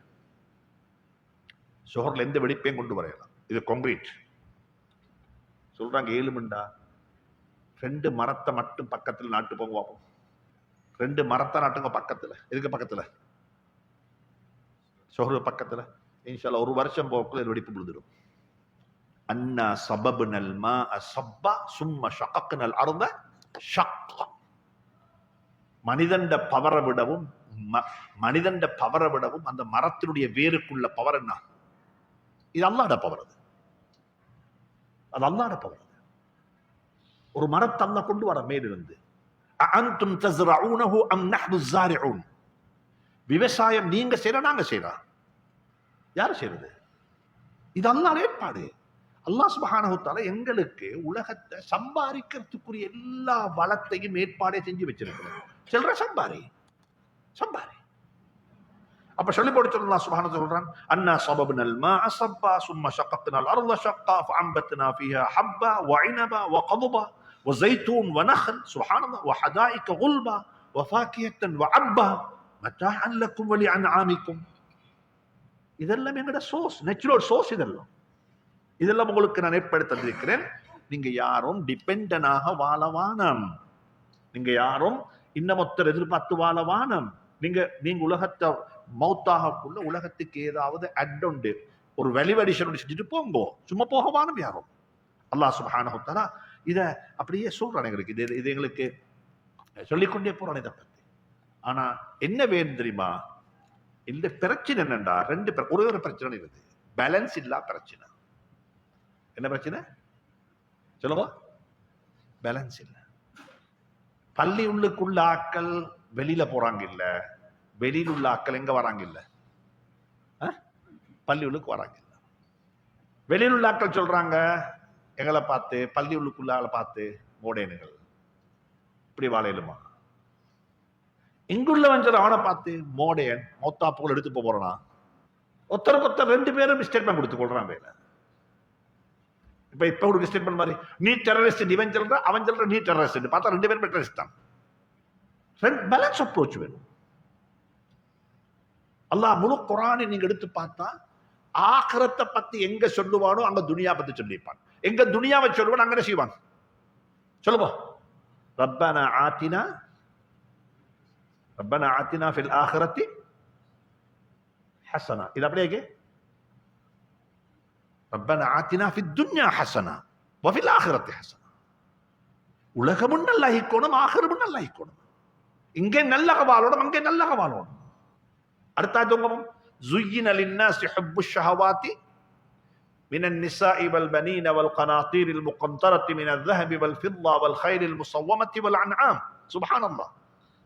ஷோஹர்ல எந்த வெடிப்பையும் கொண்டு வரையலாம். இது கான்கிரீட். சொல்றாங்க 7 மண்டா 2 மரத்தை மட்டும் பக்கத்தில் நாட்டு போங்க பார்ப்போம். 2 மரத்தை நாட்டுங்க பக்கத்துல. எதுக்கு பக்கத்துல? ஷோஹர் பக்கத்துல. இன்ஷால்லா 1 வருஷம் போக்குள்ள வெடிப்பு விழுந்துடும். அன்னா சபப்னல் மாஅ ஸப்பா சும்ம ஷகக்னல் அர்த ஷக்கா. மனிதண்ட பவரை விடவும் அந்த மரத்தினுடைய வேருக்குள்ள பவர் என்ன? இது அல்லாஹ்வுடைய பவர். அது அல்லாஹ்வுடைய பவர். ஒரு மரத்தை அல்லாஹ் கொண்டு வர மேலிருந்து. அஅன்தும் தஸ்ரஊனஹு அம் நஹ்னு ஸாரிஊன். விவசாயம் நீங்க செய்ற நாங்க செய்றா? யார் செய்றது? இது அல்லாஹ்வுடைய ஏற்பாடு. அல்லாஹ் சுப்ஹானஹு வ தஆலா எங்களுக்கு உலகத்தை சம்பாதிக்கிறதுக்குரிய எல்லா வளத்தையும் ஏற்பாடே செஞ்சு வச்சிருக்கிறார். சொல்ற சம்பாரி. அப்ப சொல்லி போட்டு அல்லாஹ் சுப்ஹானஹு வ தஆலா சொல்றான், அன்னா ஸபப்னல் மாஅ ஸப்பா சும்ம ஷகக்னல் அர்த ஷக்கா ஃபஅம்பத்னா ஃபீஹா ஹப்பா வஇனபா வகதுபா வஸைத்தூன் வநخل சுப்ஹானல்லாஹ் வஹதாயிக குல்பா வஃபாகிஹத்தன் வஅப்பா மதாஅன் லக்கும் வலிஅன்ஆமிக்கும். இதெல்லாம் எங்கட சோர்ஸ், நேச்சுரல் சோர்ஸ். இதெல்லாம் உங்களுக்கு நான் ஏற்படுத்தி தந்திருக்கிறேன். நீங்க யாரும் டிபெண்டனாக வாழவானம். நீங்க யாரும் இன்னமொத்தர் எதிர்பார்த்து வாழவானம். நீங்க உலகத்தை மௌத்தாகக்குள்ள உலகத்துக்கு ஏதாவது அட் உண்டு, ஒரு வெளிவடிஷன் செஞ்சுட்டு போங்கோ, சும்மா போகவானம் யாரும். அல்லாஹ் சுப்ஹானஹு வ தஆலா இத அப்படியே சொல்றான் எங்களுக்கு. இது எங்களுக்கு சொல்லிக்கொண்டே போறான் இதை பத்தி. ஆனா என்ன வேணும் தெரியுமா? இந்த பிரச்சனை என்னண்டா, ஒரே ஒரு பிரச்சனை இருக்குது, பேலன்ஸ் இல்லா பிரச்சனை. என்ன பிரச்சனை சொல்லுங்க? பேலன்ஸ் இல்ல. பள்ளி உள்ளுக்குள்ள ஆக்கள் வெளியில போறாங்க இல்ல, வெளியில் உள்ள ஆக்கள் எங்க வராங்க இல்ல, பள்ளி உள்ளுக்கு வராங்க இல்ல. வெளியில் உள்ள ஆக்கள் சொல்றாங்க எங்களை பார்த்து, பள்ளி உள்ளுக்குள்ள ஆளை பார்த்து, மோடேனுகள் இப்படி வாழையிலுமா. இங்குள்ளவன் சொல்ற அவனை பார்த்து மோடேன் மொத்தா போல் எடுத்து போறானா. ஒருத்தருக்கு 2 பேரும் ஸ்டேட்மெண்ட் கொடுத்து கொள்றான் வேலை. இப்ப ஒரு ஸ்டேட்மெண்ட் மாதிரி, நீ டெரரிஸ்ட் இவன் சொல்ற, அவன் சொல்ற நீ டெரரிஸ்ட், பார்த்தா 2 பேரும் டெரரிஸ்ட் தான். பேலன்ஸ் அப்ரோச் வேணும். அல்லாஹ் முழு குர்ஆனை நீங்க எடுத்து பார்த்தா ஆகிரத்தை பத்தி எங்க சொல்லுவானோ அங்க துனியா பத்தி சொல்லிப்பான். எங்க துனியாவை சொல்லுவான் அங்க என்ன செய்வான்? சொல்லுங்க. ரப்பனா ஆத்தினா ரப்பனா ஆத்தினா ஃபில் ஆখিরাতি ஹஸனா. இது அப்படியே ரப்பனா ஆத்தினா ஃபித் துன்யா ஹஸனா வ ஃபில் ஆখিরাতি ஹஸனா. உலகமும் நல்லா இருக்கணும், ஆகிரமும் நல்லா இருக்கணும். இங்கே நல்ல வாழணும், அங்கே நல்ல வாழணும். அடுத்த زين للناس حب الشهوات من النساء والبنين والقناطير المقنطرة من الذهب والفضة والخيل المصومة والأنعام. سبحان الله.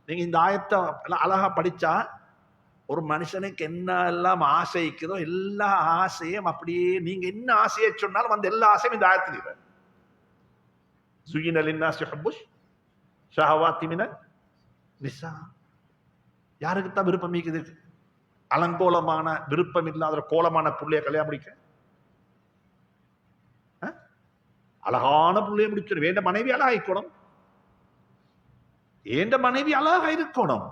நீங்க இந்த ஆயத்தை அழகா படிச்சா ஒரு மனுஷனுக்கு என்ன எல்லாம் ஆசை இருக்குதோ எல்லா ஆசையும் அப்படியே நீங்க என்ன ஆசையை சொன்னாலும் அந்த எல்லா ஆசையும் இந்த ஆயத்தில் இருக்கு. زين للناس حب الشهوات من النساء. யாருக்கு தான் விருப்பம் இருக்குது அலங்கோலமான விருப்பம் இல்லாத கோலமான புள்ளைய கல்யாணம் முடிக்க? அழகான புள்ளைய முடிச்சிடும். வேண்ட மனைவி அழகா இருக்கணும், ஏண்ட மனைவி அழகா இருக்கணும்.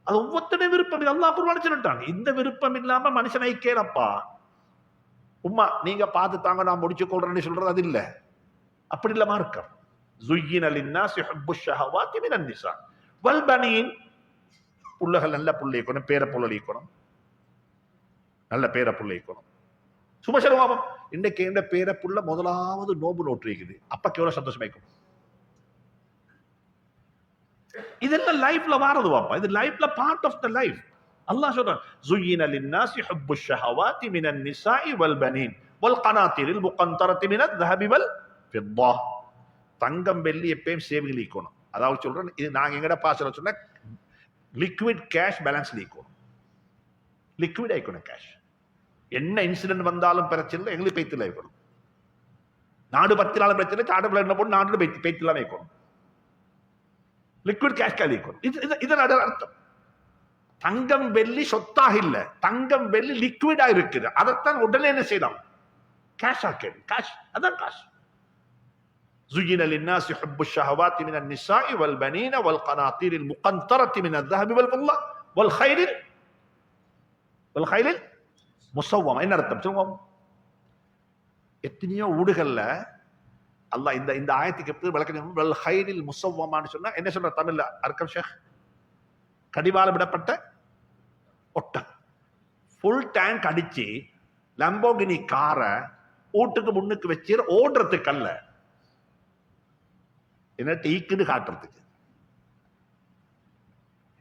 அது ஒவ்வொருத்தருடைய விருப்பம். அல்லாஹ் குர்ஆன்ல சொல்லிட்டான். இந்த விருப்பம் இல்லாம மனுஷனை கேளப்பா உம்மா நீங்க பார்த்து தாங்க நான் முடிச்சு கொள்றேன்னு சொல்றது அது இல்ல. அப்படி இல்ல மார்க்கம். زين للناس حب الشهوات من النساء والبنين. புள்ளகள் நல்ல புள்ளை இருக்கணும், பேர புள்ளி இருக்கணும், நல்ல பேர புள்ளை இருக்கணும். சும்மா சொல்லுவாங்க இன்னைக்கு எந்த பேர புள்ள முதலாவது நோம்பு நோட்டு இருக்குது, அப்ப எவ்வளவு சந்தோஷமா இருக்கும். இதெல்லாம் லைஃப்ல வாரது வாப்பா, இது லைஃப்ல பார்ட் ஆஃப் த லைஃப். அல்லாஹ் சொல்றான் زين للناس حب الشهوات من النساء والبنين والقناطير المقنطرة من الذهب والفضة. தங்கம் வெள்ளி எப்பயும் சேவிங்ல இருக்கணும். அதாவது சொல்றேன், இது நாங்க எங்கட பாசல சொன்ன லிக்விட் கேஷ் பேலன்ஸ் இருக்கணும். லிக்விட் ஆயிக்கணும் கேஷ். என்ன இன்சிடென்ட் வந்தாலும் பிரச்சனை இல்லை, எங்களுக்கு பேத்துல இருக்கணும். நாடு பத்தினாலும் பிரச்சனை, காடுல என்ன போட்டு நாடு பேத்திலாம் வைக்கணும். லிக்விட் கேஷ் காலி இருக்கணும். இதன் அர்த்தம் தங்கம் வெள்ளி சொத்தாக இல்ல, தங்கம் வெள்ளி லிக்விடா இருக்குது. அதைத்தான் உடனே என்ன செய்யலாம், கேஷ் ஆக்கணும். கேஷ் அதான் காசு. زين للناس حب الشهوات من النساء والبنين والقناطير المقنطرة من الذهب والفضة والخيل المصومة. என்ன அர்த்தம் சொல்லுங்க. எத்தனையோ ஊடுகள்ல அல்லாஹ் இந்த ஆயத்துக்கு எப்படி விளக்கம் والخيل المصومة சொன்னா என்ன சொல்ற தமிழ்ல அர்க்கம் ஷேக்? கடிவாளம் விடப்பட்ட ஒட்டகம். ஃபுல் டேங்க் அடிச்சு லம்போகினி காரை வீட்டுக்கு முன்னுக்கு வச்சு ஓடுறதுக்கு அல்ல, என்ன டீக்குன்னு காட்டுறதுக்கு.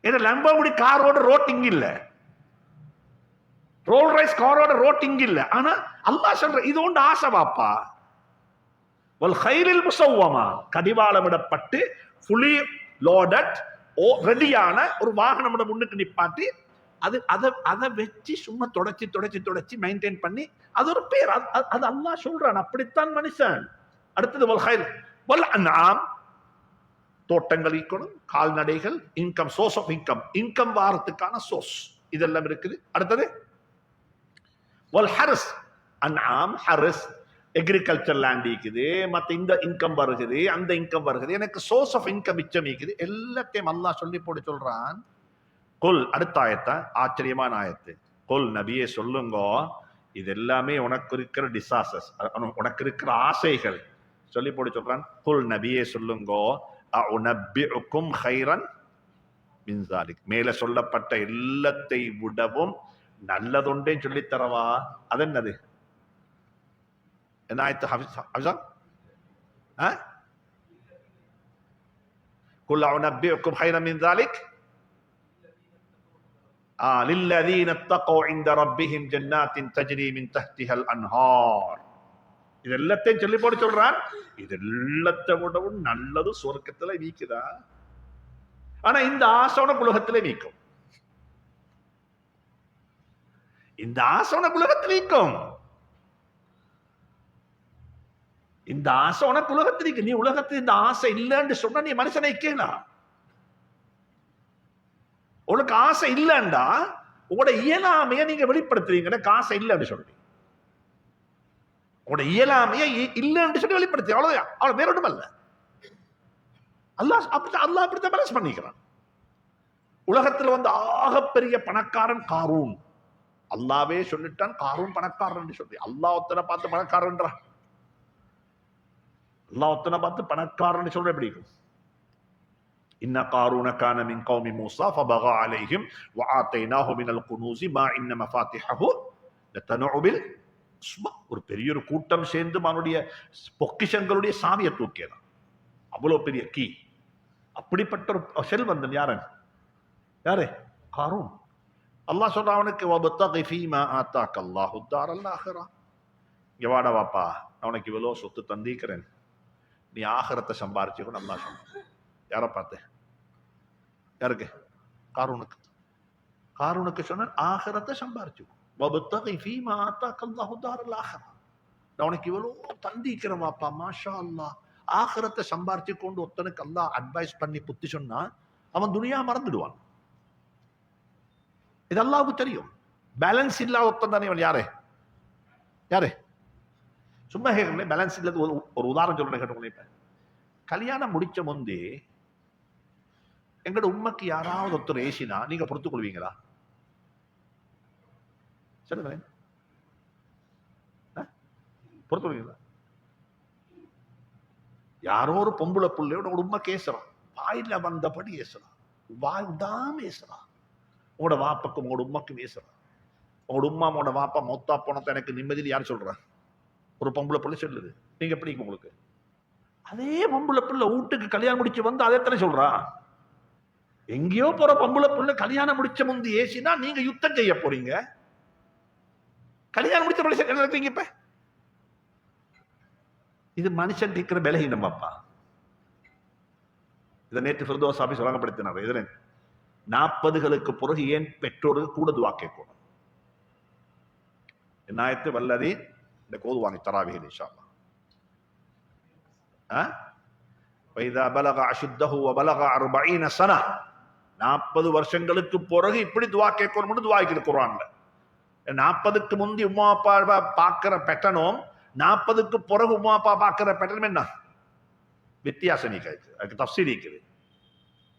ஏன்னா லம்போகினி காரோட ரோட்டிங் இல்ல, ரோல் ரைஸ் காரோட ரோட்டிங் இல்ல. ஆனா அல்லாஹ் சொல்ற இது ஒன்று ஆசை வாப்பா. வல்கைரில் முஸவ்வமா, கடிவாளமிடப்பட்டு ஃபுல்லி லோடட் ரெடியான ஒரு வாகனம் முன்னுக்கு நிப்பாட்டி அதை வச்சு சும்மா தொடச்சி மெயின்டைன் பண்ணி அது ஒரு பேர். அது அல்லாஹ் சொல்றான், அப்படித்தான் மனுஷன். அடுத்தது வல்கைர் வல் அன்ஆம், தோட்டங்கள் இருக்கணும், கால்நடைகள், இன்கம், சோர்ஸ் ஆஃப் இன்கம் வாரத்துக்கான சோர்ஸ் இதெல்லாம் இருக்குது. அடுத்தது வல் ஹர்ஸ், அன்ஆம் ஹர்ஸ், எக்ரிகல்ச்சர் லேண்ட் இருக்குது, மற்ற இந்த இன்கம் வருகிறது, அந்த இன்கம் வருகிறது, எனக்கு சோர்ஸ் ஆஃப் இன்கம் மிச்சம் இருக்குது. எல்லாத்தையும் அல்லாஹ் சொல்லி போட்டு சொல்றான். கொல், அடுத்த ஆயத்தை ஆச்சரியமான ஆயத்து. கொல் நபியே சொல்லுங்க, இது எல்லாமே உனக்கு இருக்கிற டிசாஸ்டர்ஸ், உனக்கு இருக்கிற ஆசைகள் சொல்லி போட்டு சொல்றான். கொல் நபியே சொல்லுங்க, அஉனப்பிஉக்கும் கைரன் மின் ஸாலிக், மேல சொல்லப்பட்ட எல்லாத்தை விடவும் நல்லதொன்றே சொல்லித்தரவா? அது என்னது? என்ன ஆயத்து ஹஃபிஸா? குல் அஉனப்பிஉக்கும் கைரன் மின் ஸாலிக் للذين اتقوا عند ربهم جنات تجري من تحتها الانهار. இது எல்லாத்தையும் சொல்லி போட்டு சொல்றான், இது எல்லாத்தை விடவும் நல்லது சொர்க்கத்துல நீக்குதா. ஆனா இந்த ஆசோன உலகத்திலே நீக்கும், இந்த ஆசோன உலகத்தில் நீக்கும், இந்த ஆசை உனக்கு உலகத்தில் நீக்கு. நீ உலகத்தில் இந்த ஆசை இல்லைன்னு சொன்னா நீ மனுஷனை கேளா. உனக்கு ஆசை இல்லைண்டா உங்களோட இயலாமைய நீங்க வெளிப்படுத்துறீங்க. ஆசை இல்லைன்னு சொல்லி உங்களோட இயலாமைய இல்லைன்னு சொல்லி வெளிப்படுத்தி, அவ்வளவுதான். அவ்வளவு வேற ஒன்றும் அல்ல. அல்லாஹ் அப்படித்தான் பேலன்ஸ் பண்ணிக்கிறான். உலகத்துல வந்து ஆகப்பெரிய பணக்காரன் காரூன். அல்லாவே சொல்லிட்டான் காரூன் பணக்காரன் சொல்லி. அல்லாஹ் ஒருத்தனை பார்த்து பணக்காரன்றான். அல்லாஹ் ஒத்தனை பார்த்து பணக்காரன்னு சொல்ற எப்படி இருக்கும்? இன்ன காரூன கான மின் கௌமி மூஸா ஃபபகா அலைஹிம் வஆதைனாஹு மினல் குனூஸி மா இன்ன மஃபாத்திஹு லதனஉ பில் உஸ்பா. ஒரு பெரிய ஒரு கூட்டம் சேர்ந்து அவனுடைய பொக்கிஷங்களுடைய சாவியை தூக்கியதான். அவ்வளவு பெரிய கீ. அப்படிப்பட்ட ஒரு செல்வந்தன் யாரன்? யாரு? காரூன். அல்லாஹ் சொல்றான் அவனுக்கு வபத்தகி ஃபீமா ஆதாக அல்லாஹு தாரல் ஆகிரா. இங்க வாடா வாப்பா, நான் உனக்கு இவ்வளவு சொத்து தந்திக்கிறேன், நீ ஆகிரத்தை சம்பாரிச்சுக்கணும். அல்லாஹ் சொன்னான். யாரை பார்த்து? யாருக்கு? காரூனுக்கு. காரூனுக்கு சொன்ன ஆகிரத்தை சம்பாரிச்சுக்கோ. வபத்தகி ஃபீமா ஆதாக அல்லாஹு தாரல் ஆகிரா. நான் உனக்கு இவ்வளவு தந்திக்கிறேன் வாப்பா, மாஷா அல்லாஹ். ஆகிரத்தை சம்பாரிச்சு கொண்டு ஒருத்தனுக்கு அல்லாஹ் அட்வைஸ் பண்ணி புத்தி சொன்னா அவன் துனியா மறந்துடுவான். இது அல்லாஹ்வுக்கு தெரியும். பேலன்ஸ் இல்லாத ஒருத்தன் தானே இவன். யாரு? யாரு? சும்மா கேட்கல. பேலன்ஸ் இல்லாத ஒரு உதாரணம் சொல்றேன் கேட்டுக்கொள்ள. கல்யாணம் முடிச்ச முந்தி எங்கட உண்மைக்கு யாராவது ஒருத்தர் ஏசினா நீங்க பொறுத்துக் கொள்வீங்களா? சொல்லுங்க. பொறுத்துக்கொள்வீங்களா? யாரோ ஒரு பொம்புளை பிள்ளையோட உண்மை கேசுறான், வாயில வந்தபடி ஏசுறான், வாய் விடாம ஏசுறான். உங்களோட வாப்பக்கும் உங்களோட உண்மைக்கும் ஏசுறான். உங்களோட உம்மாவோட வாப்பா மொத்தா போனத எனக்கு நிம்மதியில் யார் சொல்றா? ஒரு பொம்புளை பிள்ளை சொல்லுது. நீங்க எப்படி உங்களுக்கு? அதே பொம்புளை பிள்ளை வீட்டுக்கு கல்யாணம் முடிச்சு வந்து அதே தானே சொல்றா. எங்கேயோ போற பொம்புளை பிள்ளை கல்யாணம் முடிச்ச முந்தி ஏசினா நீங்க யுத்தம் செய்ய போறீங்க. கல்யாணம் முடிச்ச பிள்ளை என்ன இருக்கீங்க இப்ப? இது மனுஷன் இருக்கிற பலகீனம் பாப்பா. இதை நேற்று ஃபிர்தௌஸ் ஆபீஸ் வழங்கப்படுத்தினார். இதுல 40களுக்கு பிறகு ஏன் பெற்றோருக்கு கூட துவா கேட்கணும்? என்னாயத்து வல்லதி இந்த கோதுவாங்க தராவிகள் இன்ஷா அல்லாஹ். வைதா பலக அஷுத்தஹு வ பலக 40 சனா. 40 வருஷங்களுக்கு பிறகு இப்படி துவா கேட்கணும்னு துவா இருக்குது குர்ஆன்ல. 40க்கு முந்தி உம்மா அப்பா பார்க்கிற பெட்டனும் 40க்கு பிறகு உம்மா அப்பா பார்க்கிற பெட்டனும் என்ன வித்தியாசம் இருக்குது. அதுக்கு தஃப்சீர் இருக்குது.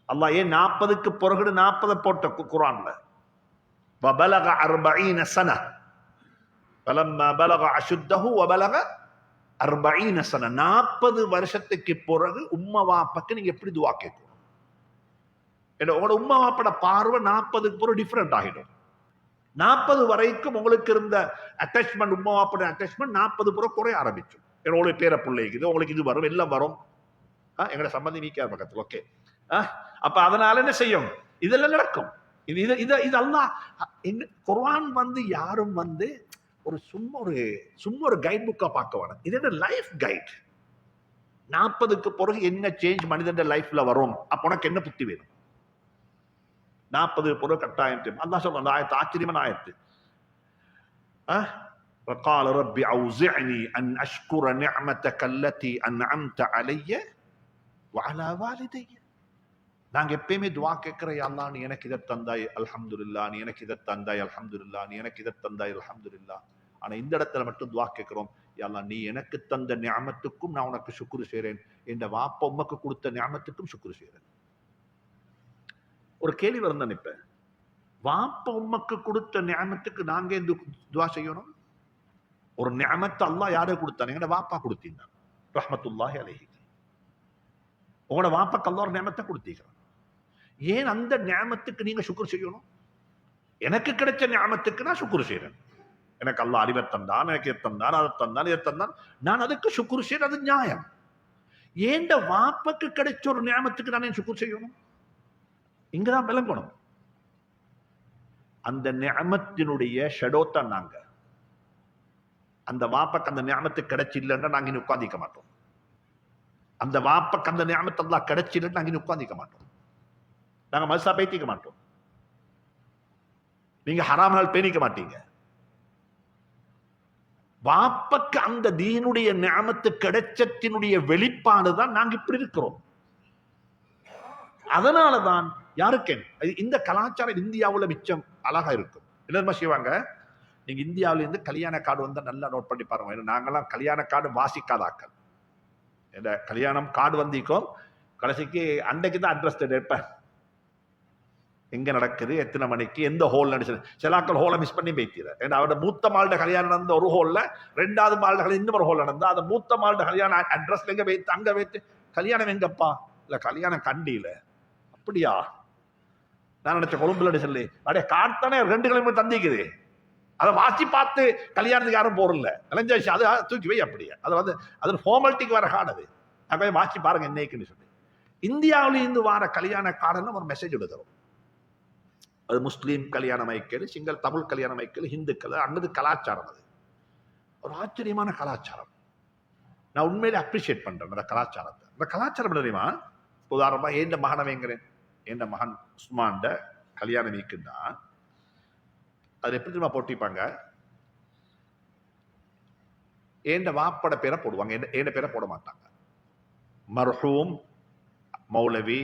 அல்லாஹ் ஏன் 40க்கு பிறகு 40 போட்ட குர்ஆன்ல. வபலக 40 சனா فلما بلغ اشده وبلغ 40 سنه. 40 வருஷத்துக்கு பிறகு உம்மா வாப்பாக்கு நீங்க எப்படி துஆ கேட்கணும்? ஏன்னா உங்களோட உம்மா வாப்போட பார்வை 40க்கு பிறகு டிஃபரெண்ட் ஆகிடும். 40 வரைக்கும் உங்களுக்கு இருந்த அட்டாச்மெண்ட், உம்மா வாப்போட அட்டாச்மெண்ட் 40 பிறகு குறைய ஆரம்பிக்கும். ஏன்னா உங்களுக்கு பேர பிள்ளைக்குது, உங்களுக்கு இது வரும், எல்லாம் வரும். எங்களோட சம்பந்தி நீக்கார் பக்கத்தில். ஓகே. அப்ப அதனால என்ன செய்யும்? இதெல்லாம் நடக்கும். இது அல்லாஹ் குர்ஆன் வந்து யாரும் வந்து ஒரு சும்மா ஒரு கைட் புக்கா பார்க்க வேணும். இது என்ன லைஃப் கைட். 40க்கு பிறகு என்ன சேஞ்ச் மனிதன் லைஃப்ல வரும், அப்ப உனக்கு என்ன புத்தி வேணும்? 40 பிறகு கட்டாயம் அல்லாஹ் சொல்ற அந்த ஆயத்து ஆச்சரியமான ஆயத்து. وقال رب أوزعني أن أشكر نعمتك التي أنعمت علي وعلى والدي. நாங்க எப்பயுமே துஆ கேட்கிற, யா அல்லாஹ் நீ எனக்கு இதை தந்தாய் அல்ஹம்துலில்லாஹ், நீ எனக்கு இதை தந்தாய் அல்ஹம்துலில்லாஹ், நீ எனக்கு இதை தந்தாய் அல்ஹம்துலில்லாஹ். ஆனா இந்த இடத்துல மட்டும் துஆ கேட்கிறோம், யா அல்லாஹ் நீ எனக்கு தந்த நிஅமத்துக்கும் நான் உனக்கு ஷுக்ர் செய்றேன், இந்த வாப்பா உமக்கு கொடுத்த நிஅமத்துக்கும் ஷுக்ர் செய்றேன். ஒரு கேள்வி வரும் தான், இப்ப வாப்பா உமக்கு கொடுத்த நிஅமத்துக்கு நாங்க எந்த துஆ செய்யணும்? ஒரு நிஅமத்தை அல்லாஹ் யாரை கொடுத்தானே? எங்க வாப்பா கொடுத்தீங்க ரஹ்மத்துல்லாஹி அலைஹி. உங்களோட வாப்பாக்கு அல்லாஹ் ஒரு நிஅமத்தை கொடுத்தீங்க. ஏன் அந்த நிஅமத்துக்கு நீங்க ஷுக்ர் செய்யணும்? எனக்கு கிடைச்ச நிஅமத்துக்கு நான் ஷுக்ர் செய்றேன். எனக்கு அல்லாஹ் அறிவை தந்தான், எனக்கு இதை தந்தான், அதை தந்தான், இதை தந்தான், நான் அதுக்கு ஷுக்ர் செய்யறது அது நியாயம். ஏண்ட வாப்பாக்கு கிடைச்ச ஒரு நிஅமத்துக்கு நான் ஷுக்ர் செய்யணும்? இங்கதான் விளங்கணும். அந்த நிஅமத்தினுடைய ஷடோ தான் நாங்க. அந்த வாப்பாக்கு அந்த நிஅமத்து கிடைச்சில்லைன்னா நாங்க இனி உட்கார்ந்திக்க மாட்டோம். அந்த வாப்பாக்கு அந்த நிஅமத்து அல்லாஹ் கிடைச்சில்லைன்னா நாங்க இனி உட்கார்ந்திக்க மாட்டோம். நாங்க மல்சா பேத்திக்க மாட்டோம். நீங்க ஹராமல் பேணிக்க மாட்டீங்க. வாப்பக்கு அந்த தீனுடைய நிஅமத்து கிடைச்சத்தினுடைய வெளிப்பாடுதான் நாங்க இப்படி இருக்கிறோம். அதனாலதான் யாருக்கு இந்த கலாச்சாரம் இந்தியாவுல மிச்சம் அழகா இருக்கும். என்ன செய்வாங்க, நீங்க இந்தியாவில இருந்து கல்யாண கார்டு வந்தா நல்லா நோட் பண்ணி பாருங்க. நாங்கெல்லாம் கல்யாண கார்டு வாசிக்காதாக்கள். கல்யாணம் கார்டு வந்திக்கும் கடைசிக்கு அன்றைக்கு தான் அட்ரஸ் எடுப்பேன். எங்க நடக்குது, எத்தனை மணிக்கு, எந்த ஹோல் நடிச்சு. சிலாக்கள் ஹோலை மிஸ் பண்ணி பேத்திர. ஏன்னா அவரோட மூத்த மால்ட கல்யாணம் நடந்த ஒரு ஹோல்ல, ரெண்டாவது மால்ட கல்யாணம் இன்னொரு ஹோல் நடந்தா, அந்த மூத்த மால்ட கல்யாணம் அட்ரஸ்ல எங்க வைத்து அங்க வைத்து, கல்யாணம் எங்கப்பா? இல்ல கல்யாணம் கண்டியில. அப்படியா? நான் நினைச்ச கொழும்புல சொல்லி அப்படியே காட்டானே 2 கிலோமீட்டர் தந்திக்குது. அதை வாசி பார்த்து கல்யாணத்துக்கு யாரும் போறல. இளைஞாச்சு அது தூக்கி வை. அப்படியே அது ஃபார்மாலிட்டிக்கு வர கார்டு. அது அங்கே வாசி பாருங்க என்னைக்குன்னு சொல்லி. இந்தியாவில இருந்து வார கல்யாண கார்டுன்னு ஒரு மெசேஜ் எடுக்கிறோம். அது முஸ்லீம் கல்யாண மைக்கேல், சிங்கள தமிழ் கல்யாண மைக்கேல், இந்துக்கள், அங்கது கலாச்சாரம். அது ஒரு ஆச்சரியமான கலாச்சாரம். நான் உண்மையிலே அப்ரிஷியேட் பண்றேன் அந்த கலாச்சாரத்தை. அந்த கலாச்சாரம் தெரியுமா? உதாரணமா எந்த மகனை வைங்கிறேன், என் மகன் உஸ்மான்ட கல்யாணம் வைக்குன்னா அது எப்படி தெரியுமா போட்டிப்பாங்க? என் வாப்பட பேரை போடுவாங்க, என் பேரை போட மாட்டாங்க. மர்ஹூம் மௌலவி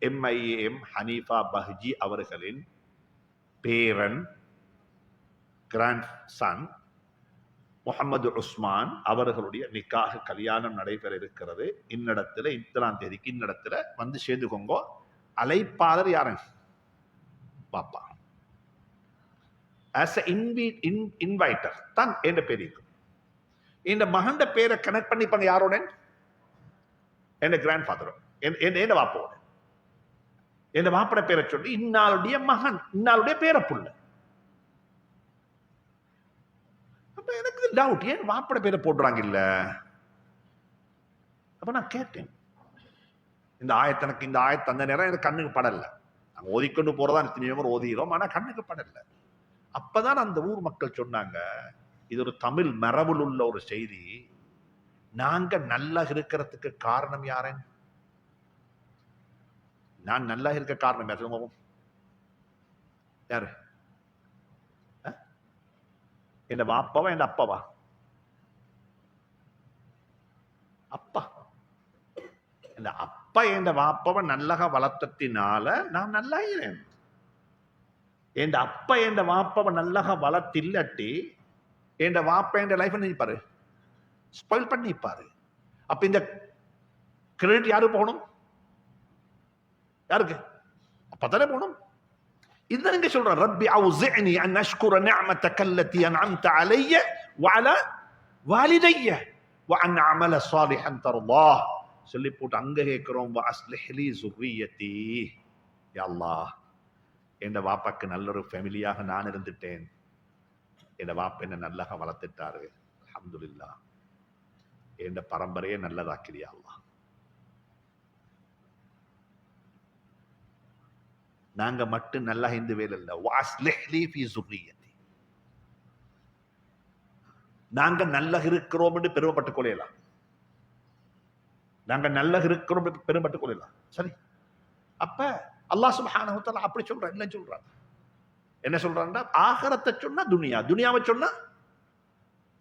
MIAM ஹனீஃபா பஹ்ஜி அவர்களின் பேரன் கிராண்ட் சன் முகமது உஸ்மான் அவர்களுடைய நிக்காக கல்யாணம் நடைபெற இருக்கிறது. இன்னிடத்துல இத்தனாம் தேதிக்கு இன்னிடத்துல வந்து சேர்ந்துக்கோங்க. அழைப்பாளர் யாருங்க? பாப்பா. ஆஸ் இன்வைட்டர் தான் என் பேர் இருக்கும். இந்த மகண்ட பேரை கனெக்ட் பண்ணிப்பாங்க யாரோட? என் கிராண்ட் ஃபாதரும் என்ன வாப்போட. என் வாப்பட பேரை சொல்லி இன்னாளுடைய மகன், இன்னாளுடைய பேரப்புள்ள. அப்ப எனக்கு டவுட், ஏன் வாப்பட பேரை போடுறாங்க இல்ல? அப்ப நான் கேட்டேன், இந்த ஆயத்தனுக்கு இந்த ஆயத்து அந்த நேரம் எனக்கு கண்ணுக்கு படல. நாங்க ஓதிக்கொண்டு போறதா எத்தனையோ ஓதிக்கிறோம், ஆனா கண்ணுக்கு படல. அப்பதான் அந்த ஊர் மக்கள் சொன்னாங்க, இது ஒரு தமிழ் மரபுல உள்ள ஒரு செய்தி. நாங்க நல்லா இருக்கிறதுக்கு காரணம் யாரு? நான் நல்லா இருக்க காரணம் யாரு? யாரு? என் வாப்பாவா என் அப்பாவா? அப்பா. இந்த அப்பா என் வாப்பாவை நல்லக வளர்த்தத்தினால நான் நல்லா இருக்கிறேன். என் அப்பா என் வாப்பாவை நல்லக வளர்த்தில்லட்டி என் வாப்பா என் லைஃப் நினைப்பாரு, ஸ்பாயில் பண்ணிப்பாரு. அப்ப இந்த கிரெடிட் யாரு போகணும்? யாருக்கு? அப்பதானே போகணும். இதுதான் இங்க சொல்ற, ரப்பி அவுஸிஅனி அன் அஷ்குர நிஅமதக அல்லதி அன்அம்த அலைய வஅலா வாலிதைய வஅன் அஅமல ஸாலிஹன் தர்தாஹ் சொல்லி போட்டு அங்க கேட்கிறோம், வஅஸ்லிஹ் லி ஸுர்ரியதி. யா அல்லாஹ், என் வாப்பாக்கு நல்ல ஒரு ஃபேமிலியாக நான் இருந்துட்டேன். என் வாப்பா என்ன நல்லா வளர்த்துட்டாரு, அல்ஹம்துலில்லாஹ். என் பரம்பரையே நல்லதாக்கிறியா அல்லாஹ். நாங்க மட்டும் நல்லா இந்த வேலை இல்ல, வஅஸ்லிஹ் லி ஃபீ ஸுர்ரியதி. நாங்க நல்லா இருக்கிறோம் என்று பெருமைப்பட்டுக் கொள்ளலாம். நாங்க நல்லா இருக்கிறோம் பெருமைப்பட்டுக் கொள்ளலாம். சரி, அப்ப அல்லாஹ் சுப்ஹானஹு வ தஆலா அப்படி சொல்றான். என்ன சொல்றான்? என்ன சொல்றான்டா, ஆகிரத்தை சொன்னா துனியா, துனியாவை சொன்னா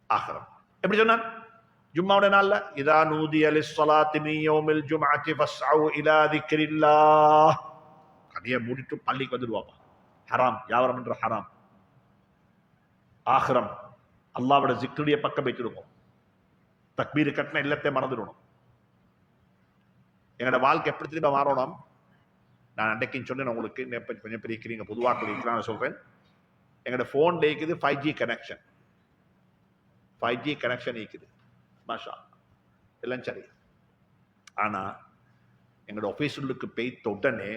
ஆகிரம். எப்படி சொன்னான்? ஜும்மாவுடைய நாள்ல, இதா நூதிய லிஸ்ஸலாத்தி மின் யௌமில் ஜும்அத்தி ஃபஸ்அவு இலா திக்ரில்லாஹ். கடையை மூடிட்டு பள்ளிக்கு வந்துடுவாப்பா. ஹராம், வியாபாரம் என்ற ஹராம். ஆகிரம் அல்லாஹ்வோட ஜிக்ருடைய பக்கம் வைத்திருவோம். தக்பீர் கட்டின எல்லாத்தையும் மறந்துடணும். எங்களோட வாழ்க்கை எப்படி திரும்ப மாறணும்? நான் அன்றைக்கு சொன்னேன் உங்களுக்கு, கொஞ்சம் பிரிக்கிறீங்க, பொதுவாக இருக்கிறான்னு சொல்றேன். எங்களோட போன்ல இருக்குது 5G கனெக்ஷன். 5G கனெக்ஷன் இருக்குது, மாஷா எல்லாம் சரி. ஆனா எங்களோட ஆபீஸுக்கு பெய்த உடனே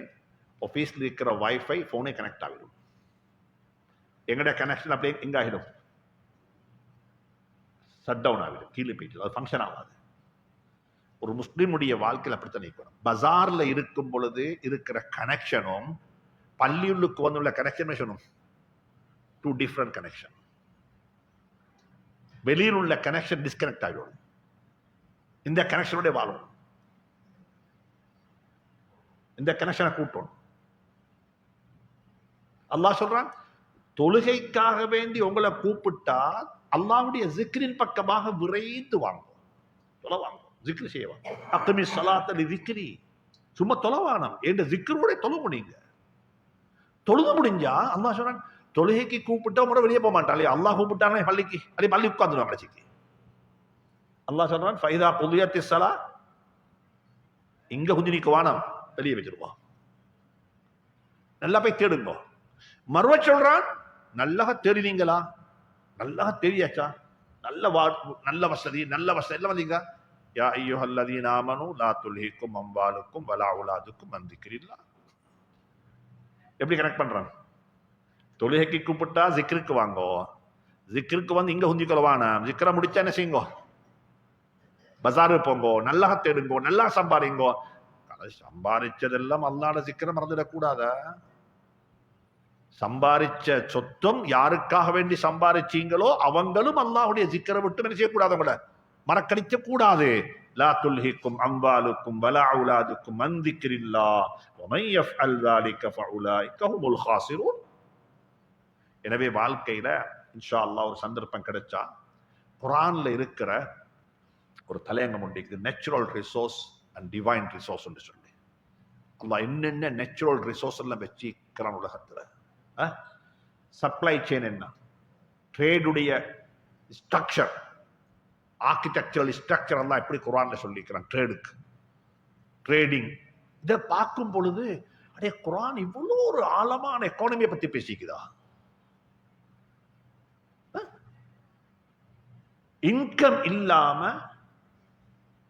ஆபீஸ்ல இருக்கிற வைஃபை போனே கனெக்ட் ஆகிடும். எங்களோட கனெக்ஷன் அப்படியே எங்க ஆகிடும்? ஷட் டவுன் ஆகிடும், கீழே போயிட்டு, அது ஃபங்க்ஷன் ஆகாது. ஒரு முஸ்லிமுடைய வாழ்க்கையில் அப்படித்தான் இருக்கணும். பஜார்ல இருக்கும் பொழுது இருக்கிற கனெக்ஷனும் பள்ளியுள்ளுக்கு வந்துள்ள கனெக்ஷன் டூ டிஃபரண்ட் கனெக்ஷன். வெளியில் உள்ள கனெக்ஷன் டிஸ்கனெக்ட் ஆகிடும். இந்த கனெக்ஷனோட வாழணும், இந்த கனெக்ஷனை கூட்டணும். அல்லாஹ் சொல்றான், தொழுகைக்காக வேண்டி உங்களை கூப்பிட்டா அல்லாஹ்வுடைய ஜிக்ரின் பக்கமாக விரைந்து வாங்க, தொலைவாங்க, ஜிக்ரு செய்வாங்க. அக்மி ஸலாத்த லிக்ரி, சும்மா தொலைவானம் என்ற ஜிக்ரோட தொழு முடியுங்க. தொழுது முடிஞ்சா அல்லாஹ் சொல்றான், தொழுகைக்கு கூப்பிட்டா முறை வெளியே போக மாட்டாளே, அல்லாஹ் கூப்பிட்டானே பள்ளிக்கு, அதே பள்ளி உட்கார்ந்துருவாங்க கடைசிக்கு. அல்லாஹ் சொல்றான், ஃபைதா குதியத்தி ஸலா, இங்க குதினிக்கு வானம் வெளியே வச்சிருவான். நல்லா போய் தேடுங்க. மறுவ சொல்றான், நல்லா தேடினீங்களா? நல்லா தெரியாச்சா? நல்ல வசதி எல்லாம் வந்தீங்க. யா அய்யுஹல்லதீன ஆமனூ லா துல்ஹிக்கும் அம்வாலுக்கும் வலா அவுலாதுக்கும் அன் திக்ரில்லாஹ். எப்படி கனெக்ட் பண்றாங்க? தொழுகைக்கு கூப்பிட்டா ஜிக்ருக்கு வாங்கோ, ஜிக்ருக்கு வந்து இங்க ஹுந்திக்கொள்ளவானா, ஜிக்ர முடிச்சா என்ன செய்யுங்கோ? பஜாரு போங்கோ, நல்லா தேடுங்கோ, நல்லா சம்பாதிங்கோ. சம்பாதிச்சதெல்லாம் அல்லாஹ்வுடைய ஜிக்ர மறந்துடக்கூடாத. சம்பாதிச்ச சொத்தும் யாருக்காக வேண்டி சம்பாதிச்சீங்களோ அவங்களும் அல்லாஹ்வுடைய ஜிக்ரை விட்டு என்ன செய்யக்கூடாது, கூட மறக்கடிக்க கூடாது. லா துல்ஹிக்கும் அம்வாலுக்கும் வலா அவுலாதுக்கும் அன் திக்ரில்லாஹ் வமன் யஃஅல் ذلك فأولئك هم الخاسرون. எனவே வாழ்க்கையில இன்ஷா அல்லாஹ் ஒரு சந்தர்ப்பம் கிடைச்சா குர்ஆன்ல இருக்கிற ஒரு தலையங்கம் உண்டு, natural resource and divine resource என்று சொல்லி. அல்லாஹ் என்னென்ன நேச்சுரல் ரிசோர்ஸ் எல்லாம் வச்சிருக்கிறான் உலகத்துல. சப்ளை செயின் என்ன, ட்ரேடுடைய ஸ்ட்ரக்சர், ஆர்கிடெக்சரல் ஸ்ட்ரக்சர் எல்லாம் எப்படி குர்ஆன்ல சொல்லிக்கிறான். ட்ரேடுக்கு, ட்ரேடிங், இதை பார்க்கும் பொழுது அடே குர்ஆன் இவ்வளோ ஒரு ஆழமான எக்கானமியை பத்தி பேசிக்குதா? இன்கம் இல்லாம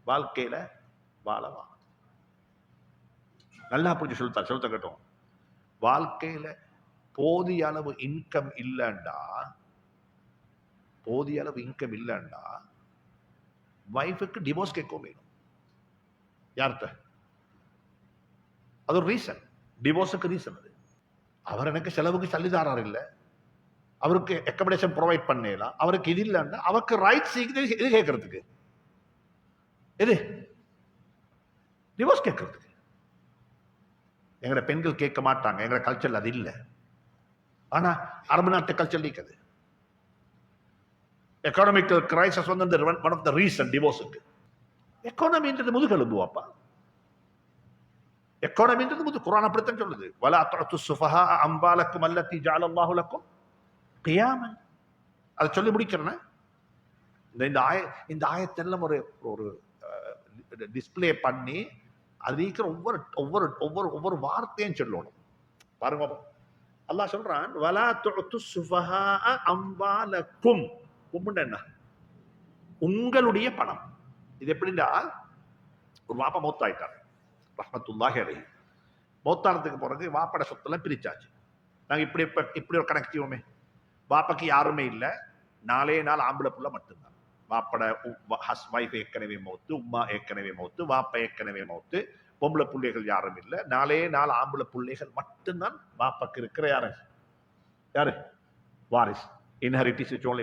வாழ்க்கையில வாழவா? நல்லா புரிஞ்சு சொல்லுத்த கேட்டோம். வாழ்க்கையில போதிய அளவு இன்கம் இல்லைண்டா, வைஃபுக்கு டிவோர்ஸ் கேட்கவும் வேணும். யார்கிட்ட? அது ஒரு ரீசன், டிவோர்ஸுக்கு ரீசன் அது. அவர் எனக்கு செலவுக்கு சல்லிதாரர் இல்லை, அவருக்கு அக்கமடேஷன் ப்ரொவைட் பண்ணலாம், அவருக்கு இது இல்லைன்னா அவருக்கு ரைட்ஸ் இது கேட்கறதுக்கு, எது டிவோர்ஸ் கேட்கறதுக்கு. எங்கட பெண்கள் கேட்க மாட்டாங்க, எங்கட கல்ச்சர்ல அது இல்லை. ஆனா அரபு நாட்டு கல்ச்சர் இருக்குது. எக்கானமிக்கல் கிரைசிஸ் வந்து ஒன் ஆஃப் த ரீசன் டிவோர்ஸுக்கு. எக்கானமின்றது முதுகெலும்புவாப்பா, எக்கானமின்றது குர்ஆன் அப்படித்தான் சொல்லுது. வலா துஅத்து சுஃபஹா அம்வாலக்கும் அல்லதி ஜஅலல்லாஹு லக்கும் கியாமன். அதை சொல்லி முடிக்கிறேன். இந்த ஆயத்தெல்லாம் ஒரு டிஸ்பிளே பண்ணி அது இருக்கிற ஒவ்வொரு வார்த்தையும் சொல்லணும். பாருங்க, அல்லாஹ் சொல்றான் வலா துஅத்து சுஃபஹா அம்வாலக்கும். என்ன? உங்களுடைய பணம். இது எப்படின்னா, ஒரு வாப்பா மௌத்தாயிட்டார் ரஹ்மத்துல்லாஹி அலைஹி. மௌத்தானத்துக்கு பிறகு வாப்பட சொத்தெல்லாம் பிரிச்சாச்சு. நாங்க இப்படி ஒரு கணக்கு செய்வோமே. வாப்பாக்கு யாருமே இல்லை, 4 நாள் ஆம்பளை புள்ள மட்டும்தான். வாப்பட வைஃப் ஏற்கனவே மௌத்து, உம்மா ஏற்கனவே மௌத்து, வாப்பா ஏற்கனவே மௌத்து, பொம்பளை பிள்ளைகள் யாரும் இல்லை. 4 நாள் ஆம்பளை பிள்ளைகள் மட்டும்தான் வாப்பாக்கு இருக்கிற யாரு வாரிஸ், இன்ஹெரிட்டிஸ் வச்சோம்.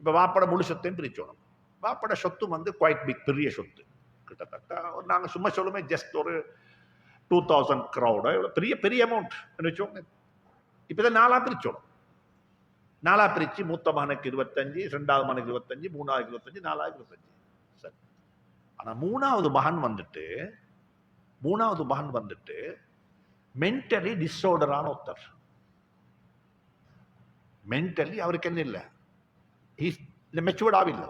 இப்ப வாப்பட முழு சொத்தையும் பிரிச்சோம். வாப்பட சொத்து வந்து குவைட் பிக், பெரிய சொத்து. கிட்டத்தட்ட நாங்க சும்மா சொல்லுமே ஜஸ்ட் ஒரு 2000 crore, பெரிய அமௌண்ட் வச்சோம். இப்பதான் 4 பிரிச்சோம். 4 பிரிச்சு மூத்த மகனுக்கு 25, 2வது மகனுக்கு 25, 3வது 25, 4வது 25. சரி. ஆனா 3வது மகன் வந்துட்டு மென்டலி டிஸார்டரான ஒருத்தர். மென்டலி அவருக்கு என்ன இல்லை, மெச்சூர்ட் ஆவில்லை,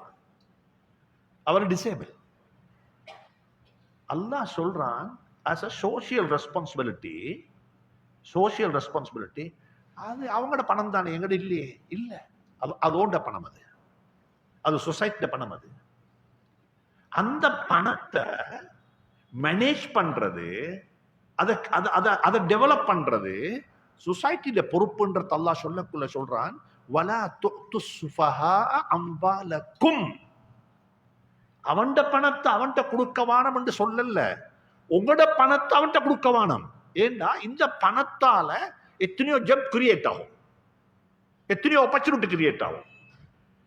அவர் டிசேபிள். அல்லாஹ் சொல்றான் as a social responsibility, அது அவங்களோட பணம் தானே, எங்கட இல்லையே. இல்லை, அதோட பணம், அது சொசைட்டியோட பணம். அந்த பணத்தை மேனேஜ் பண்றது, அதை டெவலப் பண்றது சொசைட்டியில பொறுப்புன்ற அல்லாஹ் சொல்லக்குள்ள சொல்றான் வலா துஅத்து சுஃபஹா அம்வாலக்கும். அவன்ட பணத்தை அவன்கிட்ட கொடுக்க வானம் என்று சொல்லல, உங்களோட பணத்தை அவன்கிட்ட கொடுக்க வானம். ஏன்னா இந்த பணத்தால எத்தனையோ ஜப் கிரியேட் ஆகும், எத்தனையோ ஆப்பர்ச்சுனிட்டி கிரியேட் ஆகும்.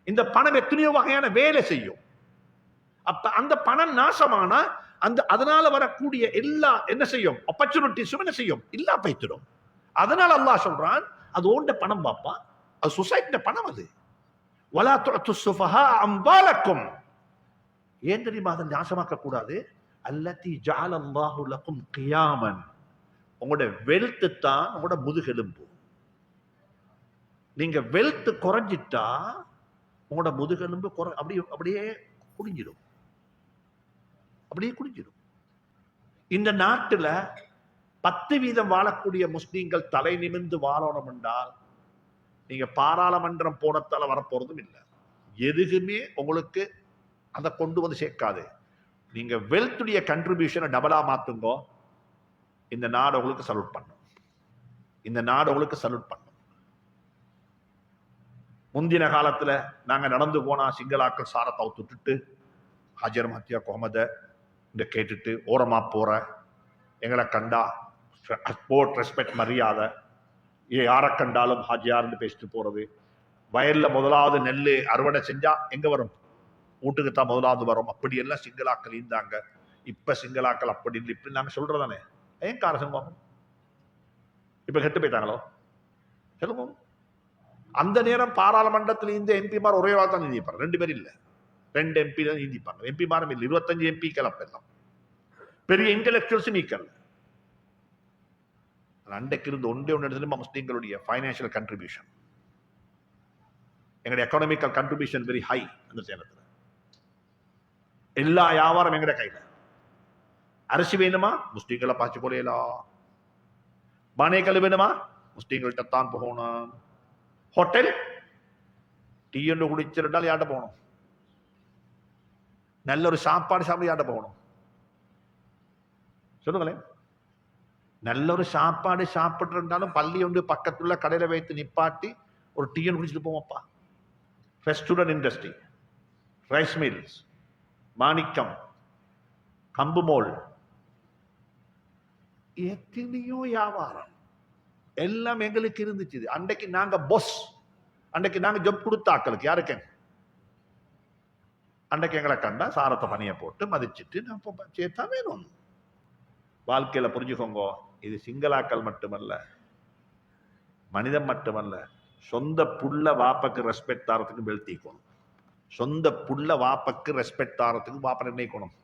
இந்த பணம் எத்தனையோ வகையான வேலை செய்யும். அப்ப அந்த பணம் நாசமானா அதனால வரக்கூடிய எல்லா என்ன செய்யும், ஆப்பர்ச்சுனிட்டிஸும் என்ன செய்யும், இல்லா பைத்திடும். அதனால அல்லாஹ் சொல்றான் அது ஓண்ட பணம் பாப்பா, அது சொசைட்டியோட பணம். அது வலா துஅத்து சுஃபஹா அம்வாலக்கும். ஏன் தெரியுமா அதை நாசமாக்க கூடாது? அல்லதி ஜஅலல்லாஹு லக்கும் கியாமன். உங்களோட வெல்த் தான் உங்களோட முதுகெலும்பு. நீங்க வெல்த் குறைஞ்சிட்டா உங்களோட முதுகெலும்பு அப்படியே குடிஞ்சிடும். இந்த நாட்டுல 10% வாழக்கூடிய முஸ்லீம்கள் தலை நிமிர்ந்து வாழணும் என்றால் நீங்க பாராளுமன்றம் போனத்தால வரப்போறதும் இல்லை. எதுக்குமே உங்களுக்கு அதை கொண்டு வந்து சேர்க்காது. நீங்க வெல்த்துடைய கண்ட்ரிபியூஷனை டபுளா மாத்துங்கோ, இந்த நாடு உங்களுக்கு சல்யூட் பண்ணும். இந்த நாடு உங்களுக்கு சல்யூட் பண்ணும். முந்தின காலத்துல நாங்க நடந்து போனா சிங்களாக்கள் சாரத்தை அவுத்துட்டு ஹஜர் மத்தியா கொஹமத இந்த கேட்டுட்டு ஓரமா போற எங்களை கண்டா ஸ்போர்ட் ரெஸ்பெக்ட் மரியாதை, யாரை கண்டாலும் ஹாஜியார்னு பேசிட்டு போறது. வயல்ல முதலாவது நெல் அறுவடை செஞ்சா எங்க வரும்? வீட்டுக்கு தான் முதலாவது வரும். அப்படி எல்லாம் சிங்களாக்கள் இருந்தாங்க. இப்ப சிங்களாக்கள் அப்படி இல்லை இப்படி நாங்க சொல்றதானே. ஏன் காரணம் இப்ப கெட்டு போயிட்டாங்களோ சொல்லுவோம். அந்த நேரம் பாராளுமன்றத்தில் இந்த எம்பிமார் ஒரே வாழ் தான் நீந்திப்பாங்க. 2 பேர் இல்ல, 2 எம்பி தான் நீந்திப்பாங்க. எம்பிமாரும் இல்லை, 25 எம்பிக்கள் அப்ப எல்லாம் பெரிய இன்டெலக்சுவல்ஸ் நீக்கல். அன்றைக்கு இருந்து ஒன்றே ஒன்று முஸ்லீம்களுடைய பைனான்சியல் கண்ட்ரிபியூஷன், எங்களுடைய எக்கனாமிக்கல் கண்ட்ரிபியூஷன் வெரி ஹை. அந்த சேலத்தில் எல்லா வியாபாரம் எங்கட கையில. அரிசி வேணுமா முஸ்லீம்களை பாய்ச்சி கொலையலாம், பானைகள் வேணுமா முஸ்லீம்கள்ட்ட தான் போகணும். ஹோட்டல் டீ ஒன்று குடிச்சிருந்தால் யார்ட்ட போகணும்? நல்ல ஒரு சாப்பாடு சாப்பிட யார்ட்ட போகணும் சொல்லுங்களேன். நல்ல ஒரு சாப்பாடு சாப்பிட்டு இருந்தாலும் பள்ளி ஒன்று பக்கத்துள்ள கடையில வைத்து நிப்பாட்டி ஒரு டீ ஒன்று குடிச்சிட்டு போவோம்ப்பா. ரெஸ்டாரண்ட் இண்டஸ்ட்ரி, ரைஸ் மில்ஸ், மாணிக்கம், கம்புமோல், எத்தனையோ வியாபாரம் எல்லாம் எங்களுக்கு இருந்துச்சு. அன்றைக்கு நாங்க பொஸ், அன்றைக்கு நாங்க ஜப் கொடுத்த ஆக்களுக்கு யாருக்கு அன்றைக்கு எங்களை கண்டா சாரத்தை பணியை போட்டு மதிச்சுட்டு நான் சேர்த்தா வேணும். வாழ்க்கையில புரிஞ்சுக்கோங்க, இது சிங்களாக்கள் மட்டுமல்ல, மனிதன் மட்டுமல்ல, சொந்த புள்ள வாப்பக்கு ரெஸ்பெக்ட் தாரத்துக்கு வெல்த்திக்கணும். சொந்த புள்ள வாப்பக்கு ரெஸ்பெக்ட் தாரத்துக்கு வாப்ப நிர்ணயிக்கணும்,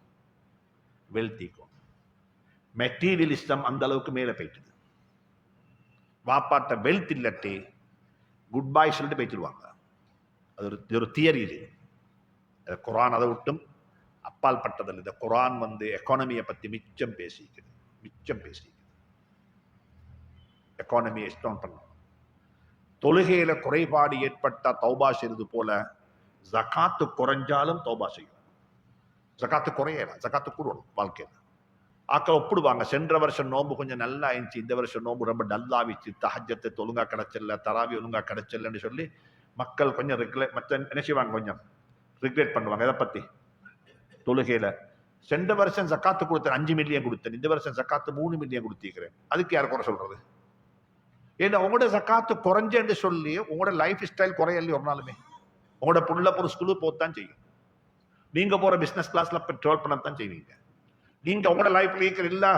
வெல்த்திக்கணும். மெட்டீரியலிஸ்டம் அந்த அளவுக்கு மேல போயிட்டுது. வாப்பாட்ட வெல்த் இல்லட்டி குட் பாய் சொல்லிட்டு போயிட்டுருவாங்க. அது ஒரு தியரி. இது குரான் அதை விட்டும் அப்பால் பட்டதில்லை. இந்த குரான் எக்கானமியை பத்தி மிச்சம் பேசிக்குது. எக்கானமியை ஸ்டோன் பண்ணணும். தொழுகையில குறைபாடு ஏற்பட்டா தௌபா செய்வது போல ஜகாத்து குறைஞ்சாலும் தௌபா செய்யும். ஜகாத்து குறையலாம், ஜகாத்து கூடணும் வாழ்க்கையில. ஆக்கள் ஒப்பிடுவாங்க, சென்ற வருஷம் நோம்பு கொஞ்சம் நல்லா இருந்துச்சு, இந்த வருஷம் நோம்பு ரொம்ப டல்லாவிச்சு, தஹஜ்ஜத்தை ஒழுங்கா கிடைச்சல, தராவி ஒழுங்கா கிடைச்சலன்னு சொல்லி மக்கள் கொஞ்சம் என்ன செய்வாங்க, கொஞ்சம் ரிக்ரெட் பண்ணுவாங்க. எதை பத்தி? தொழுகையில சென்ற வருஷம் ஜக்காத்து கொடுத்தேன் 5 மில்லியன் கொடுத்தேன், இந்த வருஷம் ஜக்காத்து 3 மில்லியன் கொடுத்திருக்கிறேன். அதுக்கு யார் குறை சொல்றது? ஏன்னா உங்களோட ஜக்காத்து குறைஞ்சேன்னு சொல்லி உங்களோட லைஃப் ஸ்டைல் குறையல ஒரு நாளுமே. உங்களோட புள்ள ஒரு ஸ்கூலுக்கு போத்தான் செய்யும். நீங்க போற பிசினஸ் கிளாஸ்ல ட்ராவல் பண்ணத்தான் செய்வீங்க. நீங்க உங்களோட லைஃப்ல இருக்கிற எல்லா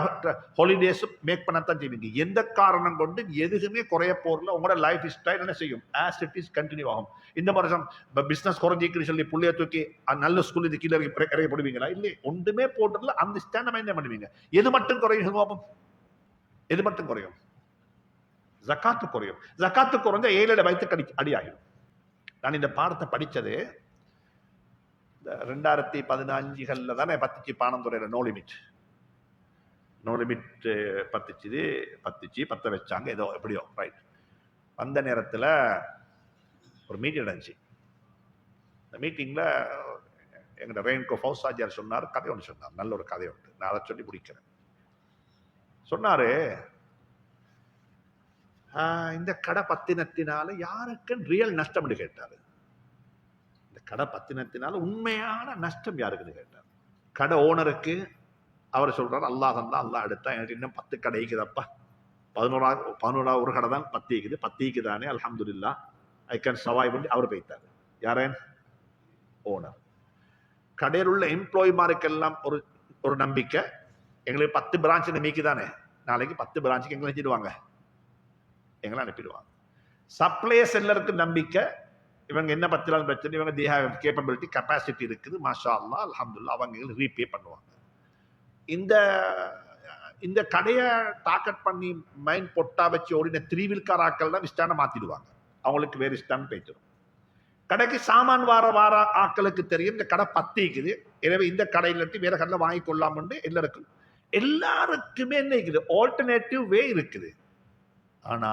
ஹாலிடேஸும் மேக் பண்ணத்தான் செய்வீங்க. எந்த காரணம் கொண்டு எதுவுமே குறைய போறல. உங்களோட லைஃப் ஸ்டைல் என்ன செய்யும்? ஆஸ் இட் இஸ் கண்டினியூ ஆகும். இந்த வருஷம் பிசினஸ் குறைஞ்சிக்குன்னு சொல்லி புள்ளைய தூக்கி நல்ல ஸ்கூல் இது கீழே இறக்கி போடுவீங்களா? இல்லை, ஒன்றுமே போட்டதுல அந்த ஸ்டாண்ட் என்ன பண்ணுவீங்க? எது மட்டும் குறையும்? எது மட்டும் குறையும்? ஜக்காத்து குறையும். ஜக்காத்து குறைஞ்சா 7 வயசுக்கு அடியாகிடும். நான் இந்த பாடத்தை படிச்சது 2015 தானே பத்துச்சு பானந்துறையில. நோ லிமிட் பத்த வச்சாங்க ஏதோ எப்படியோ ரைட். அந்த நேரத்தில் ஒரு மீட்டிங் நடந்துச்சு. இந்த மீட்டிங்ல எங்க ரெயின்கோ ஃபௌசாஜியார் சொன்னார், கதை ஒன்று சொன்னார், நல்ல ஒரு கதை உண்டு. நான் அதை சொல்லி முடிக்கிறேன். சொன்னாரு, இந்த கடை பத்தினத்தினால யாருக்கு ரியல் நஷ்டம் கேட்டாரு. இந்த கடை பத்தினத்தினால உண்மையான நஷ்டம் யாருக்குன்னு கேட்டார். கடை ஓனருக்கு அவர் சொல்றாரு, அல்லாஹ் தந்தா அல்லாஹ் எடுத்தா, எனக்கு இன்னும் 10 கடை இருக்குதப்பா, 11 ஒரு கடை தான் 10 இருக்குது, 10 இருக்குதானே அல்ஹம்துலில்லாஹ் ஐ கேன் சர்வைவ் பண்ணி அவர் போய்த்தாரு. யாரேன்? ஓனர். கடையில் உள்ள எம்ப்ளாயிமாருக்கெல்லாம் ஒரு நம்பிக்கை, எங்களுக்கு 10 பிரான்ச் நம்பிக்கைதானே, நாளைக்கு 10 பிரான்ச்சுக்கு எங்களை செஞ்சிடுவாங்க, எங்களை அனுப்பிடுவாங்க. சப்ளையர்ஸ் எல்லாருக்கு நம்பிக்கை, இவங்க என்ன 10 நாள் பிரச்சனை, இவங்க தே ஹேவ் கேப்பபிலிட்டி, கெப்பாசிட்டி இருக்குது, மாஷா அல்லாஹ் அல்ஹம்துலில்லாஹ், அவங்க ரீபே பண்ணுவாங்க. இந்த கடையை டார்கெட் பண்ணி மைண்ட் பொட்டா வச்சு ஓடின 3 வீல்கார் ஆக்கள் தான் ஸ்டாண்டை மாத்திடுவாங்க. அவங்களுக்கு வேறு ஸ்டாண்ட் போயிடும். கடைக்கு சாமான் வார ஆக்களுக்கு தெரியும் இந்த கடை 10 இருக்குது, எனவே இந்த கடையில வேற கடையில் வாங்கி கொள்ளாமன்னு எல்லாருக்கும் எல்லாருக்குமே என்ன இருக்குது, ஆல்டர்னேட்டிவ் வே இருக்குது. ஆனா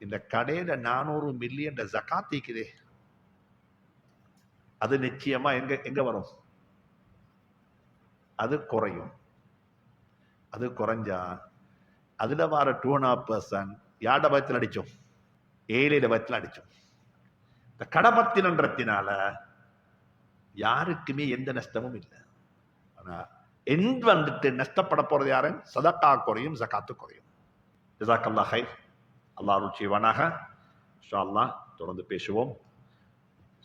இந்த கடையில 400 மில்லியன் ஜகாத் இருக்குதே, அது நிச்சயமா எங்க எங்க வரும்? அது குறையும். அது குறைஞ்சா அதுல வர 2.5% யாட பயத்தில் அடிச்சோம்? ஏழையில பயத்தில் அடிச்சோம். இந்த கடபத்தினன்றத்தினால யாருக்குமே எந்த நஷ்டமும் இல்லை. ஆனா எந்த வந்துட்டு நஷ்டப்பட போறது யாரு? சதக்கா குறையும், ஜகாத்து குறையும். ஜஸாக்கல்லாஹ் ஹைர். அல்லாஹ் அருள் செய்வானாக. இன்ஷா அல்லாஹ் தொடர்ந்து பேசுவோம்.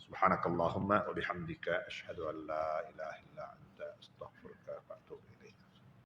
சுப்ஹானக்கல்லாஹும்ம வ பிஹம்திக அஷ்ஹது அன் லா இலாஹ இல்லா அன்த அஸ்தக்ஃபிருக வ அத்தூபு இலைக்.